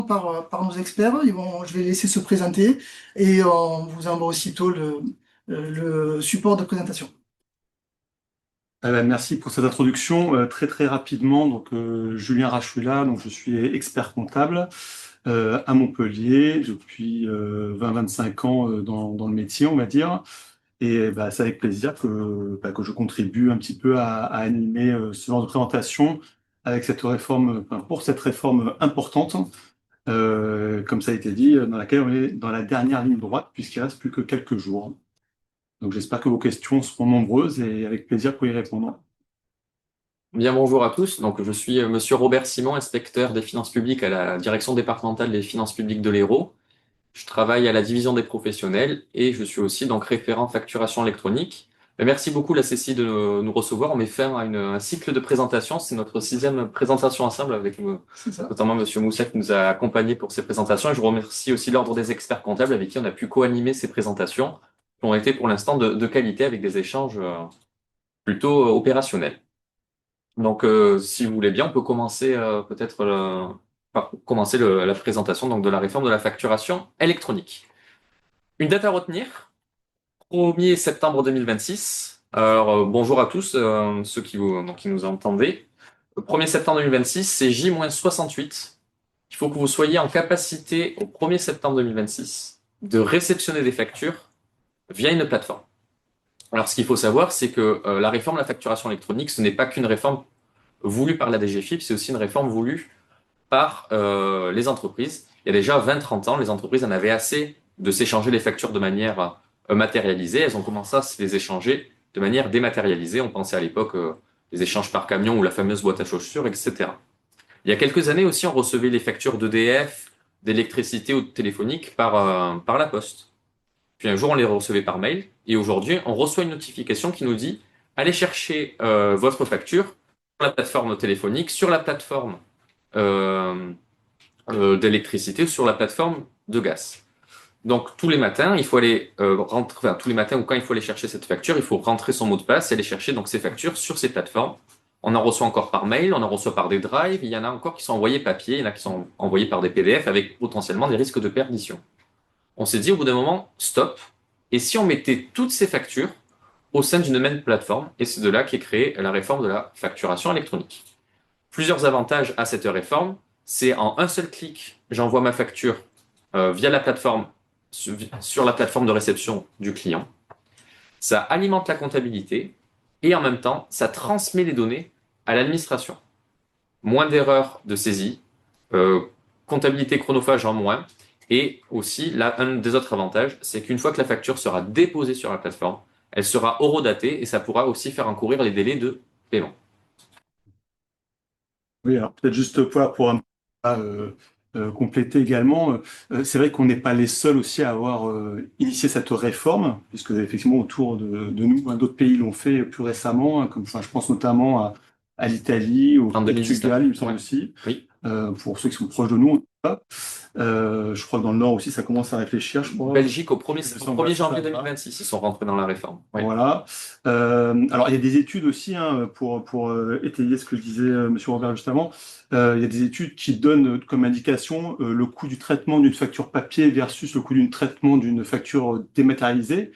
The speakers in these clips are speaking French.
par nos experts. Je vais laisser se présenter et on vous envoie aussitôt le support de présentation. Merci pour cette introduction. Très très rapidement, Julien Rachouila, donc je suis expert comptable à Montpellier depuis 20-25 ans dans le métier, on va dire. Et c'est avec plaisir que je contribue un petit peu à animer ce genre de présentation avec cette réforme, pour cette réforme importante, comme ça a été dit, dans laquelle on est dans la dernière ligne droite puisqu'il reste plus que quelques jours. Donc j'espère que vos questions seront nombreuses et avec plaisir pour y répondre. Bien, bonjour à tous. Donc, je suis Monsieur Robert Simon, inspecteur des finances publiques à la direction départementale des finances publiques de l'Hérault. Je travaille à la division des professionnels et je suis aussi donc référent facturation électronique. Merci beaucoup la CCI de nous recevoir. On met fin à un cycle de présentation. C'est notre 6e présentation ensemble avec C'est ça. notamment Monsieur Mousset qui nous a accompagnés pour ces présentations. Et je remercie aussi l'Ordre des experts comptables avec qui on a pu co-animer ces présentations qui ont été pour l'instant de qualité avec des échanges plutôt opérationnels. Donc, si vous voulez bien, on peut commencer peut-être par commencer la présentation donc, de la réforme de la facturation électronique. Une date à retenir, 1er septembre 2026. Alors, bonjour à tous, ceux qui nous entendez. Le 1er septembre 2026, c'est J-68. Il faut que vous soyez en capacité au 1er septembre 2026 de réceptionner des factures via une plateforme. Alors, ce qu'il faut savoir, c'est que la réforme de la facturation électronique, ce n'est pas qu'une réforme voulu par la DGFiP, c'est aussi une réforme voulue par les entreprises. Il y a déjà 20-30 ans, les entreprises en avaient assez de s'échanger les factures de manière matérialisée. Elles ont commencé à se les échanger de manière dématérialisée. On pensait à l'époque les échanges par camion ou la fameuse boîte à chaussures, etc. Il y a quelques années aussi, on recevait les factures d'EDF, d'électricité ou de téléphonique par la poste. Puis un jour, on les recevait par mail. Et aujourd'hui, on reçoit une notification qui nous dit allez chercher votre facture sur la plateforme téléphonique, sur la plateforme euh, d'électricité, sur la plateforme de gaz. Donc tous les matins, il faut aller rentrer, enfin, tous les matins ou quand il faut aller chercher cette facture, il faut rentrer son mot de passe et aller chercher donc ces factures sur ces plateformes. On en reçoit encore par mail, on en reçoit par des drives, il y en a encore qui sont envoyés papier, il y en a qui sont envoyés par des PDF avec potentiellement des risques de perdition. On s'est dit au bout d'un moment, stop. Et si on mettait toutes ces factures au sein d'une même plateforme, et c'est de là qu'est créée la réforme de la facturation électronique. Plusieurs avantages à cette réforme, c'est en un seul clic, j'envoie ma facture via la plateforme, sur la plateforme de réception du client. Ça alimente la comptabilité et en même temps, ça transmet les données à l'administration. Moins d'erreurs de saisie, euh, comptabilité chronophage en moins. Et aussi, là, un des autres avantages, c'est qu'une fois que la facture sera déposée sur la plateforme, elle sera horodatée et ça pourra aussi faire encourir les délais de paiement. Oui, alors peut-être juste pour un compléter également, c'est vrai qu'on n'est pas les seuls aussi à avoir initié cette réforme, puisque effectivement autour de nous, d'autres pays l'ont fait plus récemment, hein, comme enfin, je pense notamment à l'Italie, au En 2019. Portugal, il me semble Ouais. aussi, Oui. pour ceux qui sont proches de nous en tout cas. Je crois que dans le Nord aussi, ça commence à réfléchir, je crois. Belgique, au Il me 1er, au semble, 1er c'est ça, janvier voilà. 2026, ils sont rentrés dans la réforme. Oui. Voilà. Alors, il y a des études aussi, hein, pour étayer ce que disait Monsieur Robert juste avant. Il y a des études qui donnent comme indication le coût du traitement d'une facture papier versus le coût du traitement d'une facture dématérialisée.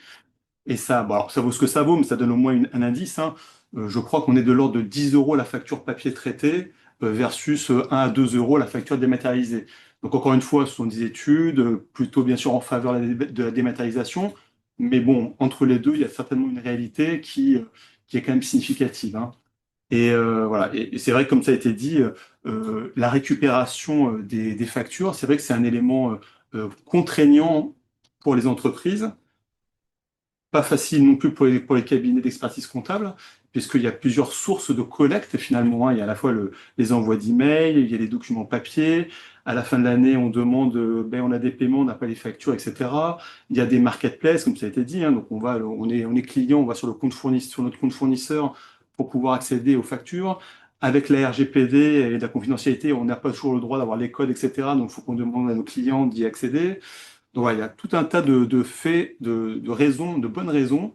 Et ça, bon, alors, ça vaut ce que ça vaut, mais ça donne au moins un indice, hein. Je crois qu'on est de l'ordre de 10 euros la facture papier traitée versus 1 à 2 euros la facture dématérialisée. Donc encore une fois, ce sont des études plutôt bien sûr en faveur de la dématérialisation, mais bon, entre les deux, il y a certainement une réalité qui est quand même significative, hein. Et voilà, et c'est vrai que comme ça a été dit, la récupération des factures, c'est vrai que c'est un élément contraignant pour les entreprises, pas facile non plus pour les cabinets d'expertise comptable, puisqu'il y a plusieurs sources de collecte finalement, hein. Il y a à la fois les envois d'emails, il y a les documents papier. À la fin de l'année, on demande, ben, on a des paiements, on n'a pas les factures, etc. Il y a des marketplaces, comme ça a été dit, hein. Donc on est client, on va sur le compte fournisseur, sur notre compte fournisseur pour pouvoir accéder aux factures. Avec la RGPD et la confidentialité, on n'a pas toujours le droit d'avoir les codes, etc. Donc il faut qu'on demande à nos clients d'y accéder. Donc voilà, il y a tout un tas de faits, de raisons, de bonnes raisons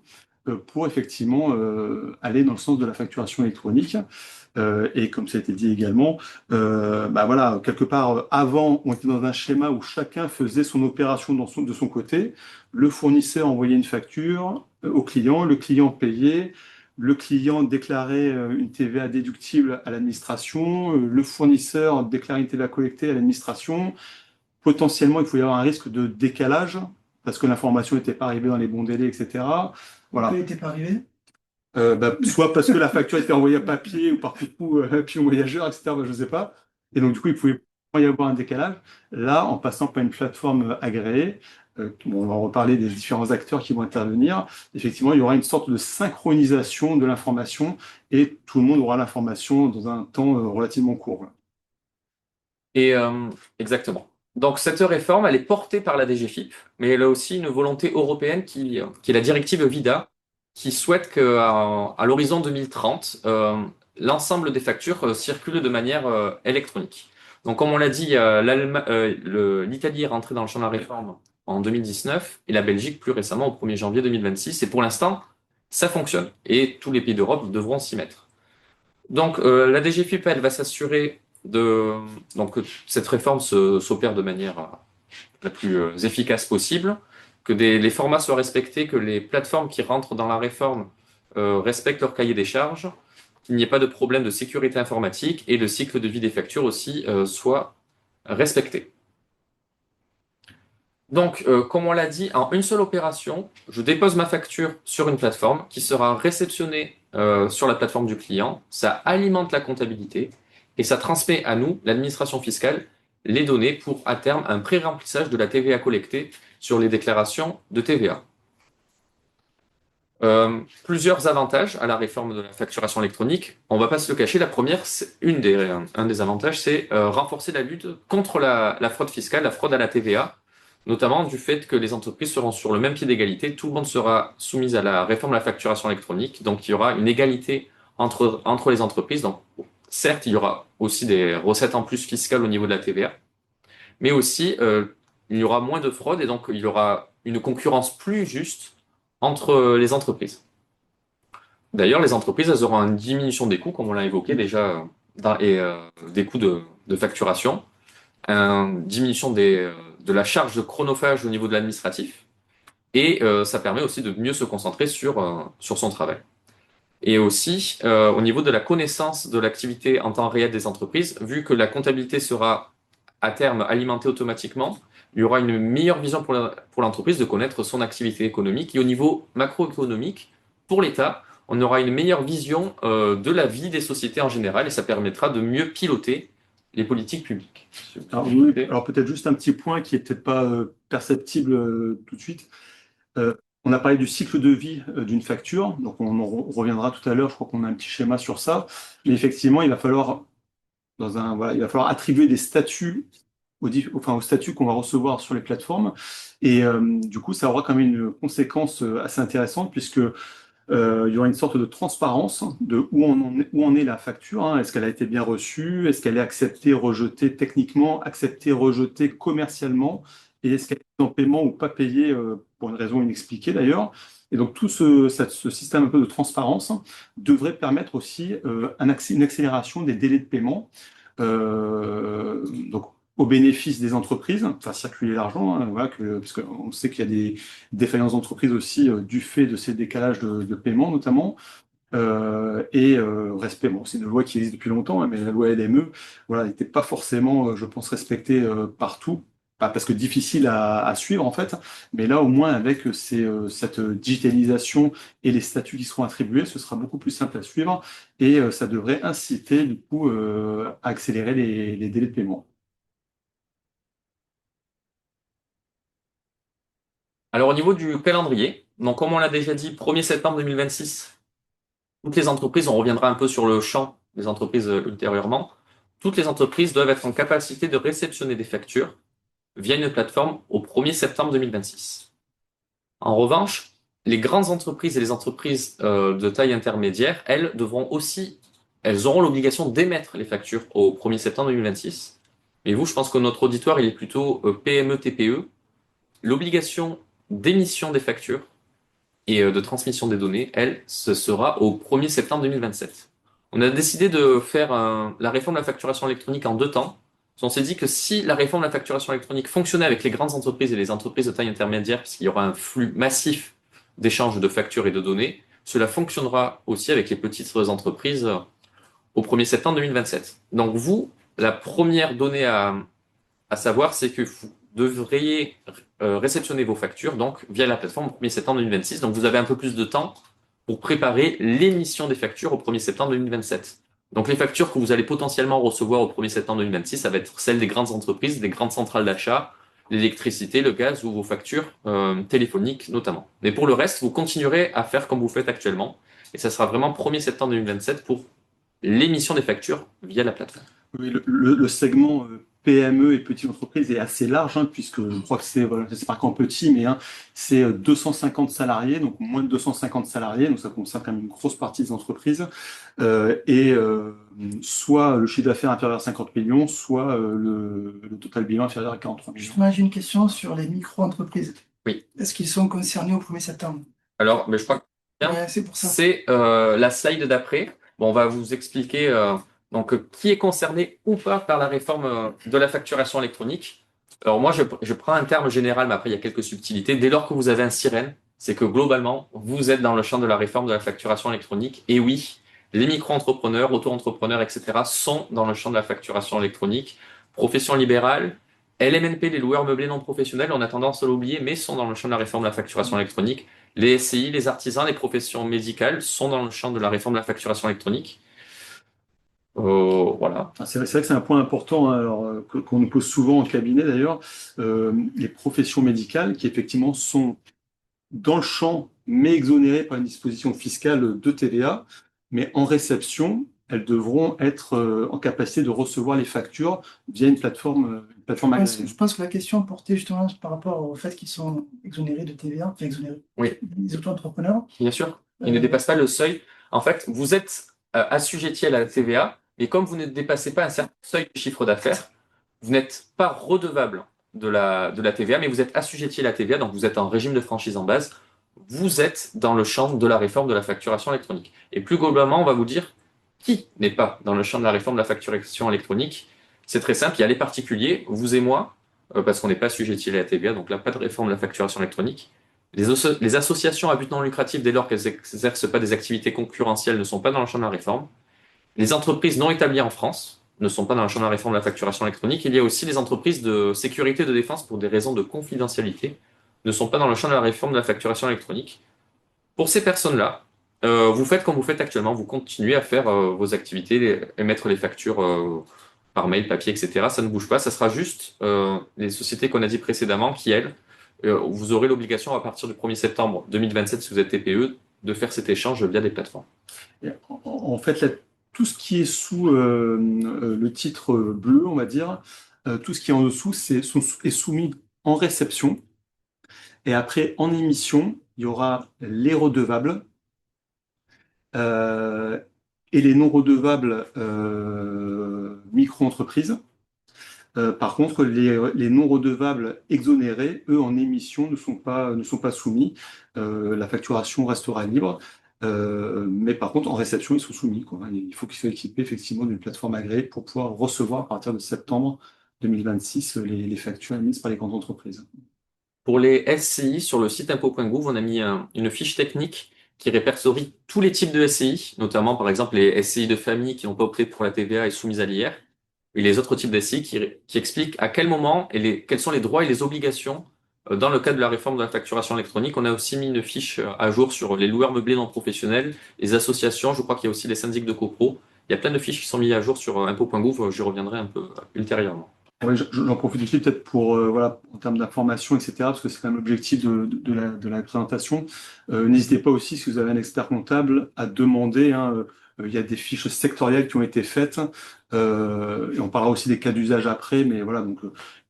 pour effectivement aller dans le sens de la facturation électronique. Et comme ça a été dit également, bah voilà, quelque part, avant, on était dans un schéma où chacun faisait son opération de son côté. Le fournisseur envoyait une facture au client, le client payait, le client déclarait une TVA déductible à l'administration, le fournisseur déclarait une TVA collectée à l'administration. Potentiellement, il pouvait y avoir un risque de décalage parce que l'information n'était pas arrivée dans les bons délais, etc. Pourquoi Voilà. il n'était pas arrivé? Bah, soit parce que la facture était envoyée à papier ou par coup, pion voyageur, etc. Bah, je ne sais pas. Et donc, du coup, il pouvait pas y avoir un décalage. Là, en passant par une plateforme agréée, bon, on va reparler des différents acteurs qui vont intervenir. Effectivement, il y aura une sorte de synchronisation de l'information et tout le monde aura l'information dans un temps relativement court. Et exactement. Donc cette réforme, elle est portée par la DGFiP, mais elle a aussi une volonté européenne qui est la directive VIDA, qui souhaite qu'à l'horizon 2030, l'ensemble des factures circulent de manière électronique. Donc comme on l'a dit, l'Italie est rentrée dans le champ de la réforme en 2019 et la Belgique plus récemment au 1er janvier 2026. Et pour l'instant, ça fonctionne et tous les pays d'Europe devront s'y mettre. Donc, la DGFiP, elle va s'assurer que cette réforme s'opère de manière la plus efficace possible, que les formats soient respectés, que les plateformes qui rentrent dans la réforme respectent leur cahier des charges, qu'il n'y ait pas de problème de sécurité informatique et le cycle de vie des factures aussi soit respecté. Donc, comme on l'a dit, en une seule opération, je dépose ma facture sur une plateforme qui sera réceptionnée sur la plateforme du client. Ça alimente la comptabilité et ça transmet à nous, l'administration fiscale, les données pour, à terme, un pré-remplissage de la TVA collectée sur les déclarations de TVA. Plusieurs avantages à la réforme de la facturation électronique. On ne va pas se le cacher. La première, un des avantages, c'est renforcer la lutte contre la fraude fiscale, la fraude à la TVA, notamment du fait que les entreprises seront sur le même pied d'égalité. Tout le monde sera soumis à la réforme de la facturation électronique. Donc, il y aura une égalité entre les entreprises. Donc, certes, il y aura aussi des recettes en plus fiscales au niveau de la TVA, mais aussi, il y aura moins de fraude et donc il y aura une concurrence plus juste entre les entreprises. D'ailleurs, les entreprises, elles auront une diminution des coûts, comme on l'a évoqué déjà, des coûts de facturation, une diminution de la charge chronophage au niveau de l'administratif, et ça permet aussi de mieux se concentrer sur son travail. Et aussi, au niveau de la connaissance de l'activité en temps réel des entreprises, vu que la comptabilité sera à terme alimentée automatiquement, il y aura une meilleure vision pour l'entreprise de connaître son activité économique. Et au niveau macroéconomique, pour l'État, on aura une meilleure vision de la vie des sociétés en général et ça permettra de mieux piloter les politiques publiques. Alors, oui, alors peut-être juste un petit point qui est peut-être pas perceptible tout de suite. Euh, on a parlé du cycle de vie d'une facture, donc on en reviendra tout à l'heure. Je crois qu'on a un petit schéma sur ça. Mais effectivement, il va falloir voilà, il va falloir attribuer des statuts aux statuts qu'on va recevoir sur les plateformes. Et du coup, ça aura quand même une conséquence assez intéressante puisque il y aura une sorte de transparence de où en est la facture, hein. Est-ce qu'elle a été bien reçue? Est-ce qu'elle est acceptée, rejetée techniquement, acceptée, rejetée commercialement? Et est-ce qu'elle est en paiement ou pas payée pour une raison inexpliquée d'ailleurs? Et donc tout ce système un peu de transparence devrait permettre aussi une accélération des délais de paiement. Donc au bénéfice des entreprises, faire circuler l'argent, hein, voilà, parce qu'on sait qu'il y a des défaillances d'entreprise aussi du fait de ces décalages de paiement notamment. Respect, bon, c'est une loi qui existe depuis longtemps, hein, mais la loi LME, voilà, n'était pas forcément, je pense, respectée partout. Parce que difficile à suivre en fait, mais là au moins avec cette digitalisation et les statuts qui seront attribués, ce sera beaucoup plus simple à suivre et ça devrait inciter du coup à accélérer les délais de paiement. Alors au niveau du calendrier, donc comme on l'a déjà dit, 1er septembre 2026, toutes les entreprises, on reviendra un peu sur le champ des entreprises ultérieurement, toutes les entreprises doivent être en capacité de réceptionner des factures via une plateforme au 1er septembre 2026. En revanche, les grandes entreprises et les entreprises de taille intermédiaire, elles auront l'obligation d'émettre les factures au 1er septembre 2026. Mais vous, je pense que notre auditoire, il est plutôt PME, TPE. L'obligation d'émission des factures et de transmission des données, elle, ce sera au 1er septembre 2027. On a décidé de faire la réforme de la facturation électronique en 2 temps. On s'est dit que si la réforme de la facturation électronique fonctionnait avec les grandes entreprises et les entreprises de taille intermédiaire, puisqu'il y aura un flux massif d'échanges de factures et de données, cela fonctionnera aussi avec les petites entreprises au 1er septembre 2027. Donc vous, la première donnée à savoir, c'est que vous devriez réceptionner vos factures donc via la plateforme au 1er septembre 2026. Donc vous avez un peu plus de temps pour préparer l'émission des factures au 1er septembre 2027. Donc les factures que vous allez potentiellement recevoir au 1er septembre 2026, ça va être celles des grandes entreprises, des grandes centrales d'achat, l'électricité, le gaz ou vos factures téléphoniques notamment. Mais pour le reste, vous continuerez à faire comme vous faites actuellement. Et ça sera vraiment 1er septembre 2027 pour l'émission des factures via la plateforme. Oui, le segment PME et petites entreprises est assez large, hein, puisque je crois que c'est pas qu'en petit, mais hein, c'est 250 salariés, donc moins de 250 salariés, donc ça concerne quand même une grosse partie des entreprises, et soit le chiffre d'affaires inférieur à 50 millions, soit le total bilan inférieur à 43 millions. Justement, j'ai une question sur les micro-entreprises. Oui. Est-ce qu'ils sont concernés au 1er septembre? Alors, mais je crois que Ouais, c'est pour ça. c'est la slide d'après. Bon, on va vous expliquer qui est concerné ou pas par la réforme de la facturation électronique. Alors moi, je prends un terme général, mais après, il y a quelques subtilités. Dès lors que vous avez un sirène, c'est que globalement, vous êtes dans le champ de la réforme de la facturation électronique. Et oui, les micro-entrepreneurs, auto-entrepreneurs, etc. sont dans le champ de la facturation électronique. Profession libérale, LMNP, les loueurs meublés non professionnels, on a tendance à l'oublier, mais sont dans le champ de la réforme de la facturation électronique. Les SCI, les artisans, les professions médicales sont dans le champ de la réforme de la facturation électronique. Voilà. C'est vrai que c'est un point important, hein, alors, qu'on nous pose souvent en cabinet d'ailleurs, les professions médicales qui effectivement sont dans le champ, mais exonérées par une disposition fiscale de TVA, mais en réception, elles devront être en capacité de recevoir les factures via une plateforme agréée. Je pense que la question portait justement par rapport au fait qu'ils sont exonérés de TVA, enfin exonérés, Oui, les auto-entrepreneurs. bien sûr. Ils ne dépassent pas le seuil. En fait, vous êtes assujetti à la TVA, mais comme vous ne dépassez pas un certain seuil de chiffre d'affaires, vous n'êtes pas redevable de la TVA, mais vous êtes assujetti à la TVA, donc vous êtes en régime de franchise en base. Vous êtes dans le champ de la réforme de la facturation électronique. Et plus globalement, on va vous dire qui n'est pas dans le champ de la réforme de la facturation électronique. C'est très simple, il y a les particuliers, vous et moi, parce qu'on n'est pas assujetti à la TVA, donc là, pas de réforme de la facturation électronique. Les associations à but non lucratif, dès lors qu'elles n'exercent pas des activités concurrentielles, ne sont pas dans le champ de la réforme. Les entreprises non établies en France ne sont pas dans le champ de la réforme de la facturation électronique. Il y a aussi les entreprises de sécurité et de défense pour des raisons de confidentialité ne sont pas dans le champ de la réforme de la facturation électronique. Pour ces personnes-là, vous faites comme vous faites actuellement, vous continuez à faire vos activités, émettre les factures par mail, papier, etc. Ça ne bouge pas, ça sera juste les sociétés qu'on a dit précédemment qui, elles, vous aurez l'obligation à partir du 1er septembre 2027, si vous êtes TPE, de faire cet échange via des plateformes. Et en fait, là, tout ce qui est sous le titre bleu, on va dire, tout ce qui est en dessous, est soumis en réception. Et après, en émission, il y aura les redevables et les non redevables micro-entreprises. Par contre, les non redevables exonérés, eux, en émission, ne sont pas soumis. La facturation restera libre. Mais par contre, en réception, ils sont soumis, quoi. Il faut qu'ils soient équipés effectivement d'une plateforme agréée pour pouvoir recevoir à partir de septembre 2026 les factures émises par les grandes entreprises. Pour les SCI, sur le site impôt.gouv, on a mis une fiche technique qui répertorie tous les types de SCI, notamment par exemple les SCI de famille qui n'ont pas opté pour la TVA et soumises à l'IR, et les autres types d'SCI qui expliquent à quel moment et quels sont les droits et les obligations dans le cadre de la réforme de la facturation électronique. On a aussi mis une fiche à jour sur les loueurs meublés non professionnels, les associations, je crois qu'il y a aussi les syndics de copro. Il y a plein de fiches qui sont mises à jour sur impôt.gouv, j'y reviendrai un peu ultérieurement. Ouais, j'en profite aussi peut-être pour, voilà, en termes d'information, etc., parce que c'est quand même l'objectif de la présentation. N'hésitez pas aussi, si vous avez un expert comptable, à demander, hein, il y a des fiches sectorielles qui ont été faites, et on parlera aussi des cas d'usage après, mais voilà, donc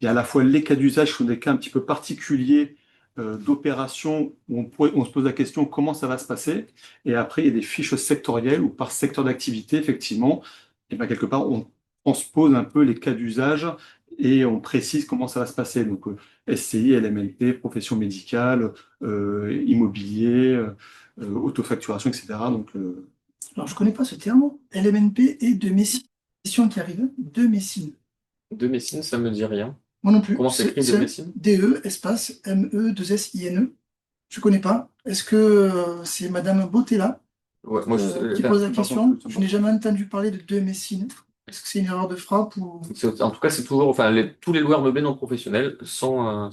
il y a à la fois les cas d'usage qui sont des cas un petit peu particuliers d'opérations où on se pose la question comment ça va se passer, et après il y a des fiches sectorielles où par secteur d'activité, effectivement, et ben quelque part on transpose un peu les cas d'usage et on précise comment ça va se passer. Donc, SCI, LMNP, profession médicale, immobilier, autofacturation, etc. Donc, Alors, je connais pas ce terme. LMNP et de Messine. Question qui arrive. De Messine. De Messine, ça me dit rien. Moi non plus. Comment s'écrit de C'est Messine? DE, espace, MESSINE. Je connais pas. Est-ce que c'est Madame Botella Ouais, moi, qui pose la par question? contre, Je n'ai jamais entendu parler de Messine. Est-ce que c'est une erreur de frappe ou en tout cas, c'est toujours, enfin, tous les loueurs meublés non professionnels sont,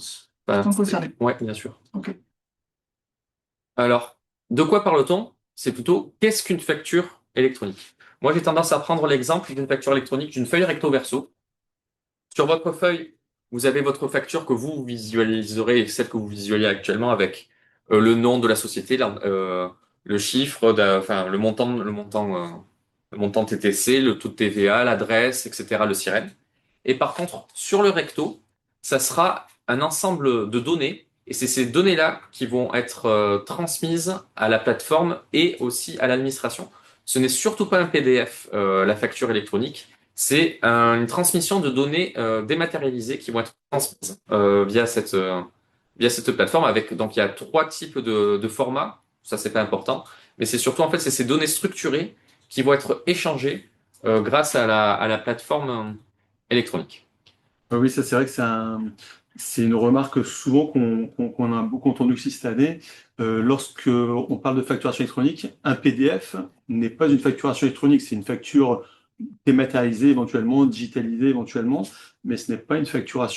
enfin, sont concernés? ouais, bien sûr. Ok. Alors, de quoi parle-t-on? C'est plutôt qu'est-ce qu'une facture électronique? Moi, j'ai tendance à prendre l'exemple d'une facture électronique d'une feuille recto verso. Sur votre feuille, vous avez votre facture que vous visualiserez, celle que vous visualisez actuellement avec le nom de la société, le chiffre, enfin le montant TTC, le taux de TVA, l'adresse, etc., le SIREN. Et par contre, sur le recto, ça sera un ensemble de données, et c'est ces données-là qui vont être transmises à la plateforme et aussi à l'administration. Ce n'est surtout pas un PDF, la facture électronique. C'est une transmission de données dématérialisées qui vont être transmises via cette plateforme avec, donc il y a trois types de formats. Ça, c'est pas important. Mais c'est surtout, en fait, c'est ces données structurées qui vont être échangées grâce à la plateforme électronique. oui, ça c'est vrai que c'est une remarque souvent qu'on a beaucoup entendu aussi cette année. Lorsque on parle de facturation électronique, un PDF n'est pas une facturation électronique, c'est une facture dématérialisée éventuellement, digitalisée éventuellement, mais ce n'est pas une facture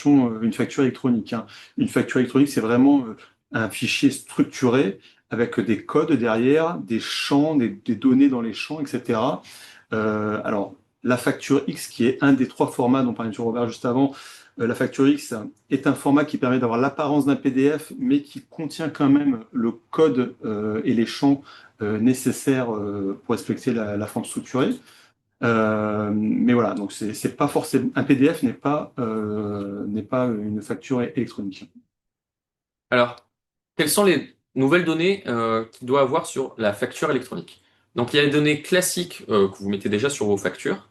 électronique, hein. Une facture électronique, c'est vraiment un fichier structuré avec des codes derrière, des champs, des données dans les champs, etc. Alors, la facture X, qui est un des trois formats dont parlait M. Robert juste avant, la facture X est un format qui permet d'avoir l'apparence d'un PDF, mais qui contient quand même le code et les champs nécessaires pour respecter la forme structurée. Mais voilà, donc c'est pas forcément un PDF n'est pas une facture électronique. Alors, quelles sont les nouvelles données qu'il doit avoir sur la facture électronique? Donc, il y a les données classiques que vous mettez déjà sur vos factures.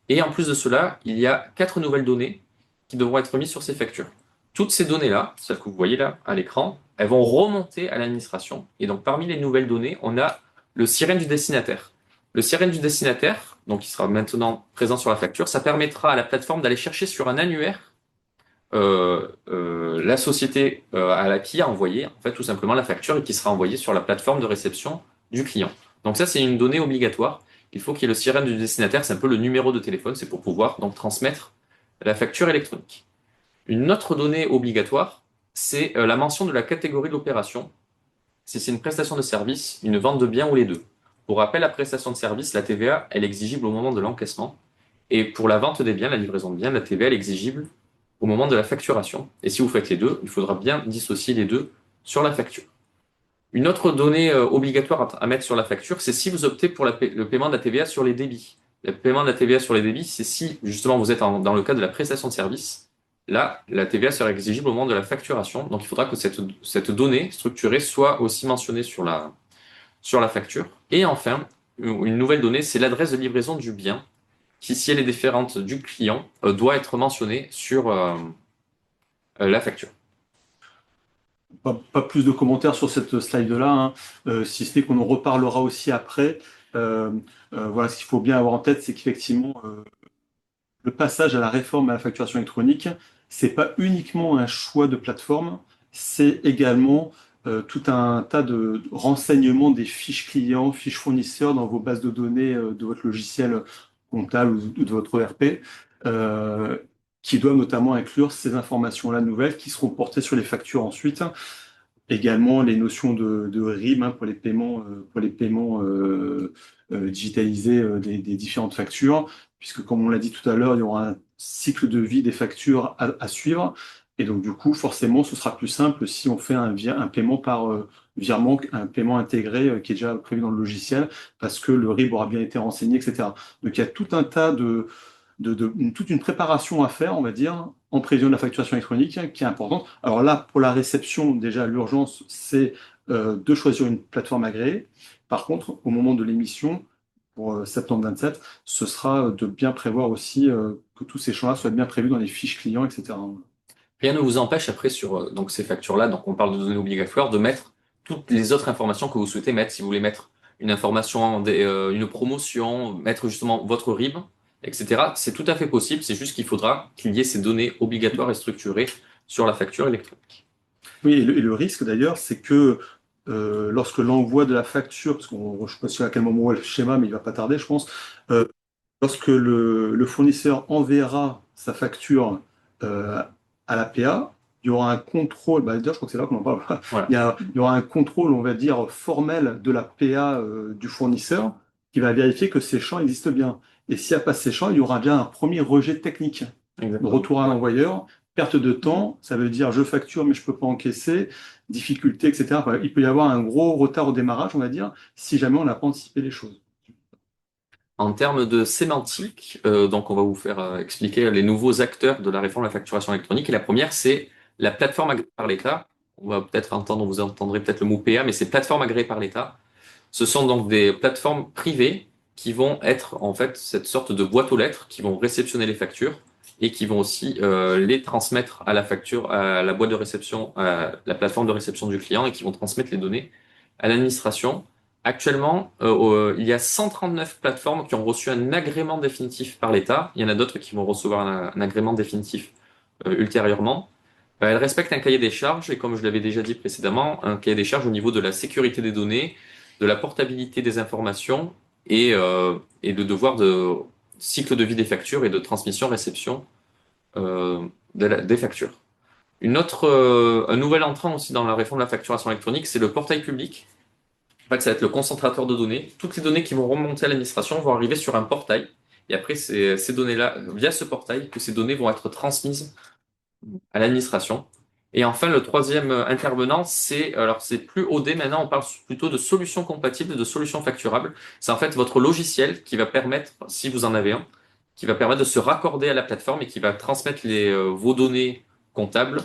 Et en plus de cela, il y a quatre nouvelles données qui devront être mises sur ces factures. Toutes ces données-là, celles que vous voyez là à l'écran, elles vont remonter à l'administration. Et donc, parmi les nouvelles données, on a le sirène du destinataire. Le sirène du destinataire, donc qui sera maintenant présent sur la facture, ça permettra à la plateforme d'aller chercher sur un annuaire la société qui a envoyé en fait tout simplement la facture et qui sera envoyée sur la plateforme de réception du client. Donc ça, c'est une donnée obligatoire. Il faut qu'il y ait le sirène du destinataire, c'est un peu le numéro de téléphone, c'est pour pouvoir donc transmettre la facture électronique. Une autre donnée obligatoire, c'est la mention de la catégorie de l'opération, si c'est une prestation de service, une vente de biens ou les deux. Pour rappel, la prestation de service, la TVA, elle est exigible au moment de l'encaissement. Et pour la vente des biens, la livraison de biens, la TVA, elle est exigible au moment de la facturation. Et si vous faites les deux, il faudra bien dissocier les deux sur la facture. Une autre donnée obligatoire à mettre sur la facture, c'est si vous optez pour le paiement de la TVA sur les débits. Le paiement de la TVA sur les débits, c'est si justement vous êtes dans le cas de la prestation de service. Là, la TVA sera exigible au moment de la facturation. Donc il faudra que cette donnée structurée soit aussi mentionnée sur la facture. Et enfin, une nouvelle donnée, c'est l'adresse de livraison du bien, qui, si elle est différente du client, doit être mentionnée sur la facture. Pas plus de commentaires sur cette slide-là, hein, si ce n'est qu'on en reparlera aussi après. Euh, voilà, ce qu'il faut bien avoir en tête, c'est qu'effectivement, le passage à la réforme à la facturation électronique, c'est pas uniquement un choix de plateforme, c'est également tout un tas de renseignements des fiches clients, fiches fournisseurs dans vos bases de données de votre logiciel comptable ou de votre ERP, euh, qui doivent notamment inclure ces informations-là nouvelles qui seront portées sur les factures ensuite. Également les notions de RIM, hein, pour les paiements digitalisés des différentes factures, puisque comme on l'a dit tout à l'heure, il y aura un cycle de vie des factures à suivre. Et donc du coup, forcément, ce sera plus simple si on fait un paiement par virement, un paiement intégré qui est déjà prévu dans le logiciel, parce que le RIB aura bien été renseigné, etc. Donc il y a tout un tas toute une préparation à faire, on va dire, en prévision de la facturation électronique, hein, qui est importante. Alors là, pour la réception, déjà, l'urgence, c'est de choisir une plateforme agréée. Par contre, au moment de l'émission, pour septembre 27, ce sera de bien prévoir aussi que tous ces champs-là soient bien prévus dans les fiches clients, etc. Rien ne vous empêche après sur donc ces factures-là, donc on parle de données obligatoires, de mettre toutes les autres informations que vous souhaitez mettre. Si vous voulez mettre une information, une promotion, mettre justement votre RIB, etc. C'est tout à fait possible. C'est juste qu'il faudra qu'il y ait ces données obligatoires et structurées sur la facture électronique. Oui, et le risque d'ailleurs, c'est que lorsque l'envoi de la facture, parce qu'on, je ne sais pas si à quel moment on voit le schéma, mais il va pas tarder, je pense, euh, lorsque le fournisseur enverra sa facture à la PA, il y aura un contrôle, bah, d'ailleurs, je crois que c'est là qu'on en parle. Voilà. Il y aura un contrôle, on va dire, formel de la PA du fournisseur qui va vérifier que ces champs existent bien. Et s'il n'y a pas ces champs, il y aura bien un premier rejet technique. Exactement. Retour à l'envoyeur, perte de temps, ça veut dire je facture mais je peux pas encaisser, difficulté, etc. Enfin, il peut y avoir un gros retard au démarrage, on va dire, si jamais on n'a pas anticipé les choses. En termes de sémantique, donc on va vous faire expliquer les nouveaux acteurs de la réforme de la facturation électronique. Et la première, c'est la plateforme agréée par l'État. On va peut-être entendre, vous entendrez peut-être le mot PA, mais c'est plateforme agréée par l'État. Ce sont donc des plateformes privées qui vont être en fait cette sorte de boîte aux lettres qui vont réceptionner les factures et qui vont aussi les transmettre à la facture, à la boîte de réception, à la plateforme de réception du client et qui vont transmettre les données à l'administration. Actuellement, il y a 139 plateformes qui ont reçu un agrément définitif par l'État. Il y en a d'autres qui vont recevoir un agrément définitif ultérieurement. Elles respectent un cahier des charges et comme je l'avais déjà dit précédemment, un cahier des charges au niveau de la sécurité des données, de la portabilité des informations et de devoir de cycle de vie des factures et de transmission-réception des factures. Un nouvel entrant aussi dans la réforme de la facturation électronique, c'est le portail public. En fait, ça va être le concentrateur de données. Toutes les données qui vont remonter à l'administration vont arriver sur un portail. Et après, c'est ces données-là, via ce portail, que ces données vont être transmises à l'administration. Et enfin, le troisième intervenant, c'est plus OD maintenant, on parle plutôt de solutions compatibles, de solutions facturables. C'est en fait votre logiciel qui va permettre, si vous en avez un, qui va permettre de se raccorder à la plateforme et qui va transmettre vos données comptables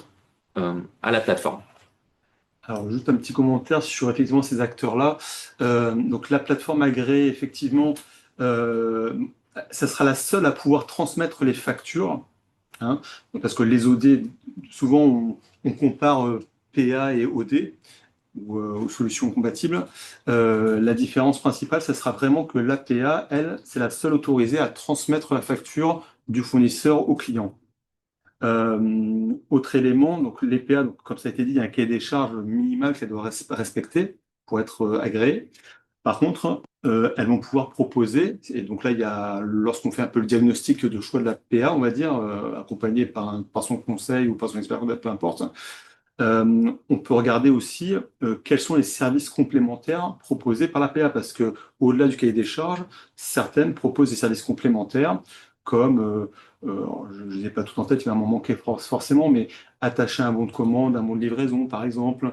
à la plateforme. Alors, juste un petit commentaire sur effectivement ces acteurs-là. Donc, la plateforme agréée, effectivement, euh, ça sera la seule à pouvoir transmettre les factures, hein, parce que les OD, souvent, on compare PA et OD, ou aux solutions compatibles. La différence principale, ça sera vraiment que l'APA, elle, c'est la seule autorisée à transmettre la facture du fournisseur au client. Autre élément, donc l'EPA, donc, comme ça a été dit, il y a un cahier des charges minimal qu'elle doit respecter pour être agréée. Par contre, elles vont pouvoir proposer, et donc là, il y a, lorsqu'on fait un peu le diagnostic de choix de la PA, on va dire, accompagné par son conseil ou par son expert comptable, peu importe, on peut regarder aussi quels sont les services complémentaires proposés par la PA, parce que au-delà du cahier des charges, certaines proposent des services complémentaires comme, je ne les ai pas tout en tête, il va m'en manquer forcément, mais attacher un bon de commande, un bon de livraison, par exemple,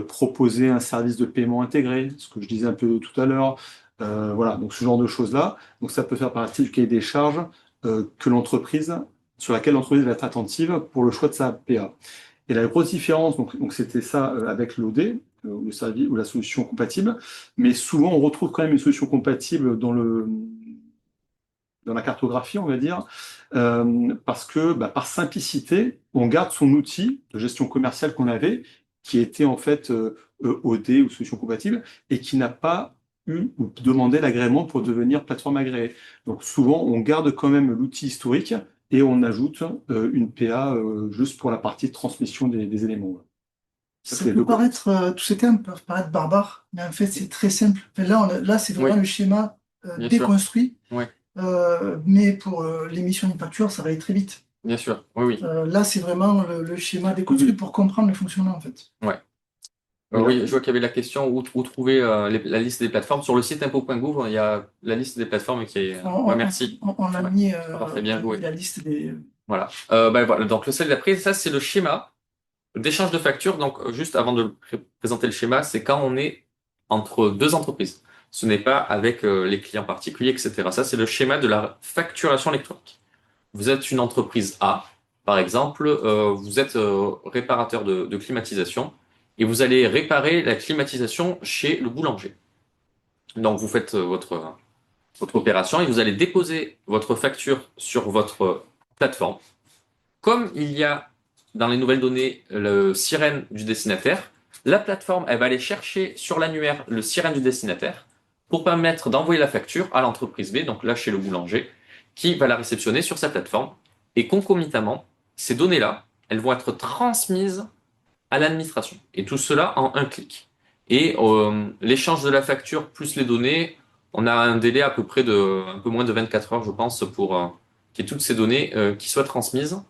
proposer un service de paiement intégré, ce que je disais un peu tout à l'heure, voilà, donc ce genre de choses-là. Donc ça peut faire partie du cahier des charges que l'entreprise, sur laquelle l'entreprise va être attentive pour le choix de sa PA. Et la grosse différence, donc c'était ça avec l'OD, le service ou la solution compatible, mais souvent on retrouve quand même une solution compatible dans la cartographie, on va dire, parce que bah, par simplicité, on garde son outil de gestion commerciale qu'on avait, qui était en fait OD ou solution compatible, et qui n'a pas eu ou demandé l'agrément pour devenir plateforme agréée. Donc souvent, on garde quand même l'outil historique et on ajoute une PA juste pour la partie de transmission des éléments. Ça, Ça c'est peut le côté. paraître, tous ces termes peuvent paraître barbares, mais en fait, c'est très simple. Enfin, là, c'est Oui, vraiment le schéma bien sûr. déconstruit, Oui, mais pour l'émission d'une facture, ça va aller très vite. bien sûr. Oui, oui. Là, c'est vraiment le schéma Oui, déconstruit pour comprendre le fonctionnement, en fait. Ouais. oui, là, Oui, je vois qu'il y avait la question où trouver la liste des plateformes. Sur le site impôt.gouv, il y a la liste des plateformes qui est. Ouais, merci. On a Ouais, mis, parfait, bien joué. la liste des. Voilà. Voilà. Donc le slide d'après, ça c'est le schéma d'échange de factures. Donc juste avant de présenter le schéma, c'est quand on est entre deux entreprises. Ce n'est pas avec les clients particuliers, etc. Ça c'est le schéma de la facturation électronique. Vous êtes une entreprise A, par exemple, vous êtes réparateur de climatisation et vous allez réparer la climatisation chez le boulanger. Donc vous faites votre opération et vous allez déposer votre facture sur votre plateforme. Comme il y a dans les nouvelles données le sirène du destinataire, la plateforme, elle va aller chercher sur l'annuaire le sirène du destinataire pour permettre d'envoyer la facture à l'entreprise B, donc là chez le boulanger, qui va la réceptionner sur sa plateforme. Et concomitamment, ces données-là, elles vont être transmises à l'administration. Et tout cela en un clic. Et l'échange de la facture plus les données, on a un délai à peu près de un peu moins de 24 heures, je pense, pour qu'il y ait toutes ces données qui soient transmises.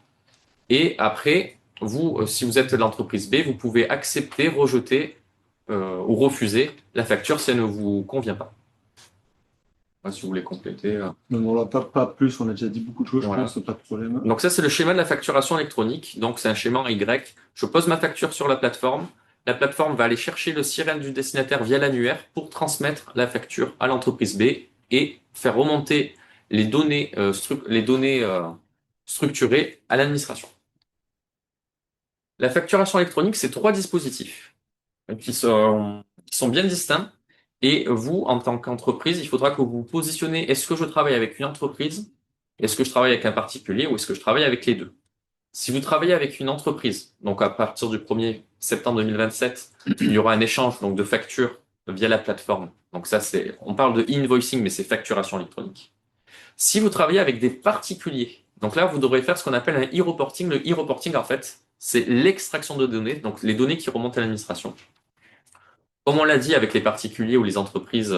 Et après, vous, si vous êtes de l'entreprise B, vous pouvez accepter, rejeter ou refuser la facture si elle ne vous convient pas. Si vous voulez compléter. Non, là, pas plus, on a déjà dit beaucoup de choses, Voilà. je pense, pas de problème. Donc ça, c'est le schéma de la facturation électronique. Donc c'est un schéma en Y. Je pose ma facture sur la plateforme. La plateforme va aller chercher le sirène du destinataire via l'annuaire pour transmettre la facture à l'entreprise B et faire remonter les données, structurées à l'administration. La facturation électronique, c'est 3 dispositifs qui sont bien distincts. Et vous, en tant qu'entreprise, il faudra que vous vous positionnez, est-ce que je travaille avec une entreprise? Est-ce que je travaille avec un particulier ou est-ce que je travaille avec les deux? Si vous travaillez avec une entreprise, donc à partir du 1er septembre 2027, il y aura un échange donc de factures via la plateforme. Donc ça, on parle de e-invoicing, mais c'est facturation électronique. Si vous travaillez avec des particuliers, donc là, vous devrez faire ce qu'on appelle un e-reporting. Le e-reporting, en fait, c'est l'extraction de données, donc les données qui remontent à l'administration. Comme on l'a dit avec les particuliers ou les entreprises,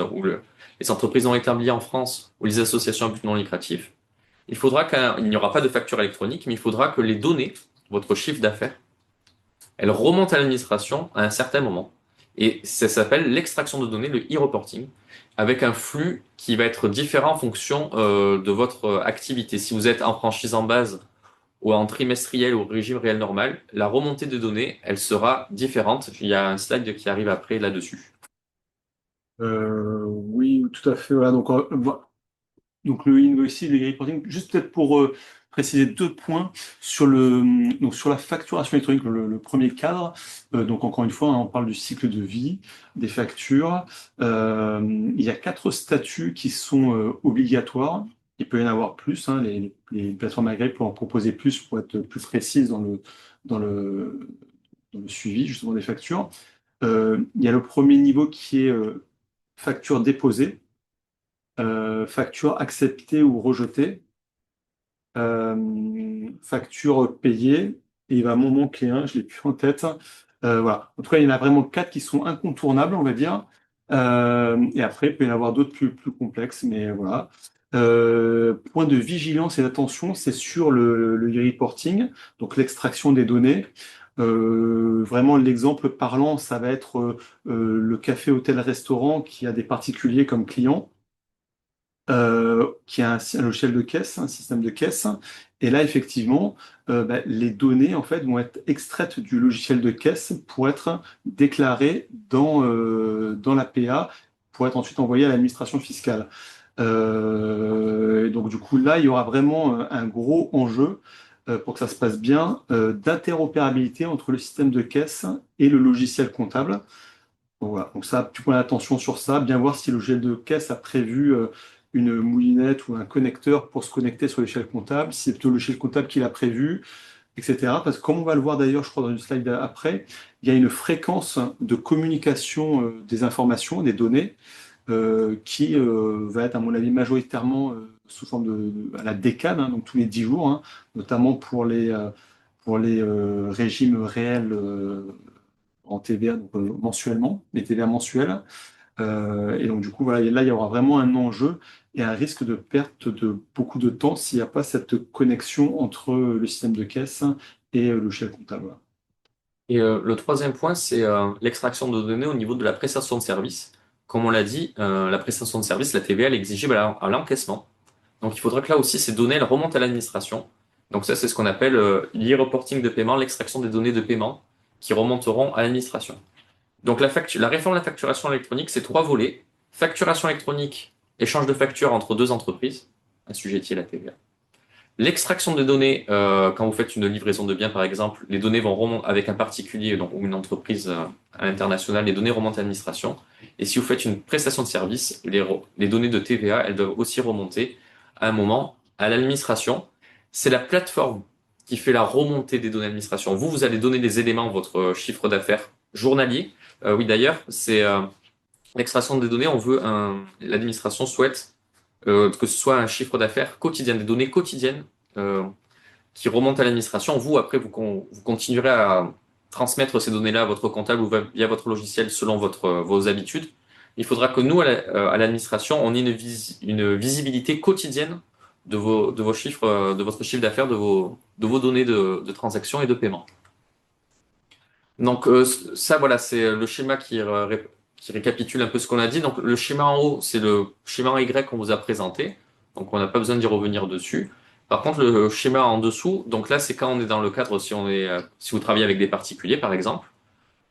les entreprises non établies en France ou les associations à but non lucratif, il n'y aura pas de facture électronique, mais il faudra que les données, votre chiffre d'affaires, elles remontent à l'administration à un certain moment. Et ça s'appelle l'extraction de données, le e-reporting, avec un flux qui va être différent en fonction de votre activité. Si vous êtes en franchise en base ou en trimestriel ou au régime réel normal, la remontée de données, elle sera différente. Il y a un slide qui arrive après là-dessus. Oui, tout à fait. Voilà, donc le invoicing, le reporting, juste peut-être pour préciser 2 points donc sur la facturation électronique, le premier cadre. Donc encore une fois, hein, on parle du cycle de vie des factures. Il y a 4 statuts qui sont obligatoires. Il peut y en avoir plus, hein, les plateformes agréées peuvent en proposer plus pour être plus précises dans le, dans le suivi justement des factures. Il y a le premier niveau qui est facture déposée, facture acceptée ou rejetée, facture payée, et il va m'en manquer un, je l'ai plus en tête. Voilà. En tout cas, il y en a vraiment 4 qui sont incontournables, on va dire. Et après, il peut y en avoir d'autres plus complexes, mais voilà. Point de vigilance et d'attention, c'est sur le e-reporting, donc l'extraction des données. Vraiment, l'exemple parlant, ça va être le café, hôtel, restaurant qui a des particuliers comme clients, qui a un logiciel de caisse, un système de caisse. Et là, effectivement, les données en fait vont être extraites du logiciel de caisse pour être déclarées dans la PA, pour être ensuite envoyées à l'administration fiscale. Et donc du coup, là, il y aura vraiment un gros enjeu pour que ça se passe bien, d'interopérabilité entre le système de caisse et le logiciel comptable. Donc, voilà. Donc ça, tu prends attention sur ça, bien voir si le logiciel de caisse a prévu une moulinette ou un connecteur pour se connecter sur l'échelle comptable, si c'est plutôt le logiciel comptable qui l'a prévu, etc. Parce que comme on va le voir d'ailleurs, je crois, dans une slide après, il y a une fréquence de communication des informations, des données, qui va être, à mon avis, majoritairement sous forme à la décade, hein, donc tous les 10 jours, hein, notamment pour les régimes réels en TVA, donc, mensuellement, les TVA mensuels. Et donc, du coup, voilà, là, il y aura vraiment un enjeu et un risque de perte de beaucoup de temps s'il n'y a pas cette connexion entre le système de caisse et le logiciel comptable. Voilà. Et le troisième point, c'est l'extraction de données au niveau de la prestation de service. Comme on l'a dit, la prestation de service, la TVA, elle est exigible à l'encaissement. Donc il faudra que là aussi, ces données, elles remontent à l'administration. Donc ça, c'est ce qu'on appelle l'e-reporting de paiement, l'extraction des données de paiement qui remonteront à l'administration. Donc la réforme de la facturation électronique, c'est 3 volets. Facturation électronique, échange de factures entre 2 entreprises, assujetties à la TVA. L'extraction des données, quand vous faites une livraison de biens, par exemple, les données vont remonter avec un particulier donc, ou une entreprise à l'international, les données remontent à l'administration. Et si vous faites une prestation de service, les données de TVA, elles doivent aussi remonter à un moment à l'administration. c'est la plateforme qui fait la remontée des données d'administration. Vous allez donner des éléments, votre chiffre d'affaires journalier. Oui, d'ailleurs, c'est l'extraction des données. L'administration souhaite que ce soit un chiffre d'affaires quotidien, des données quotidiennes qui remontent à l'administration. Vous, après, vous continuerez à transmettre ces données-là à votre comptable ou via votre logiciel selon vos habitudes. Il faudra que nous, à l'administration, on ait une visibilité quotidienne de vos chiffres, de votre chiffre d'affaires, de vos données de transaction et de paiement. Donc ça, voilà, c'est le schéma qui récapitule un peu ce qu'on a dit. Donc le schéma en haut, c'est le schéma en Y qu'on vous a présenté. Donc on n'a pas besoin d'y revenir dessus. Par contre, le schéma en dessous, donc là, c'est quand on est dans le cadre, si vous travaillez avec des particuliers, par exemple.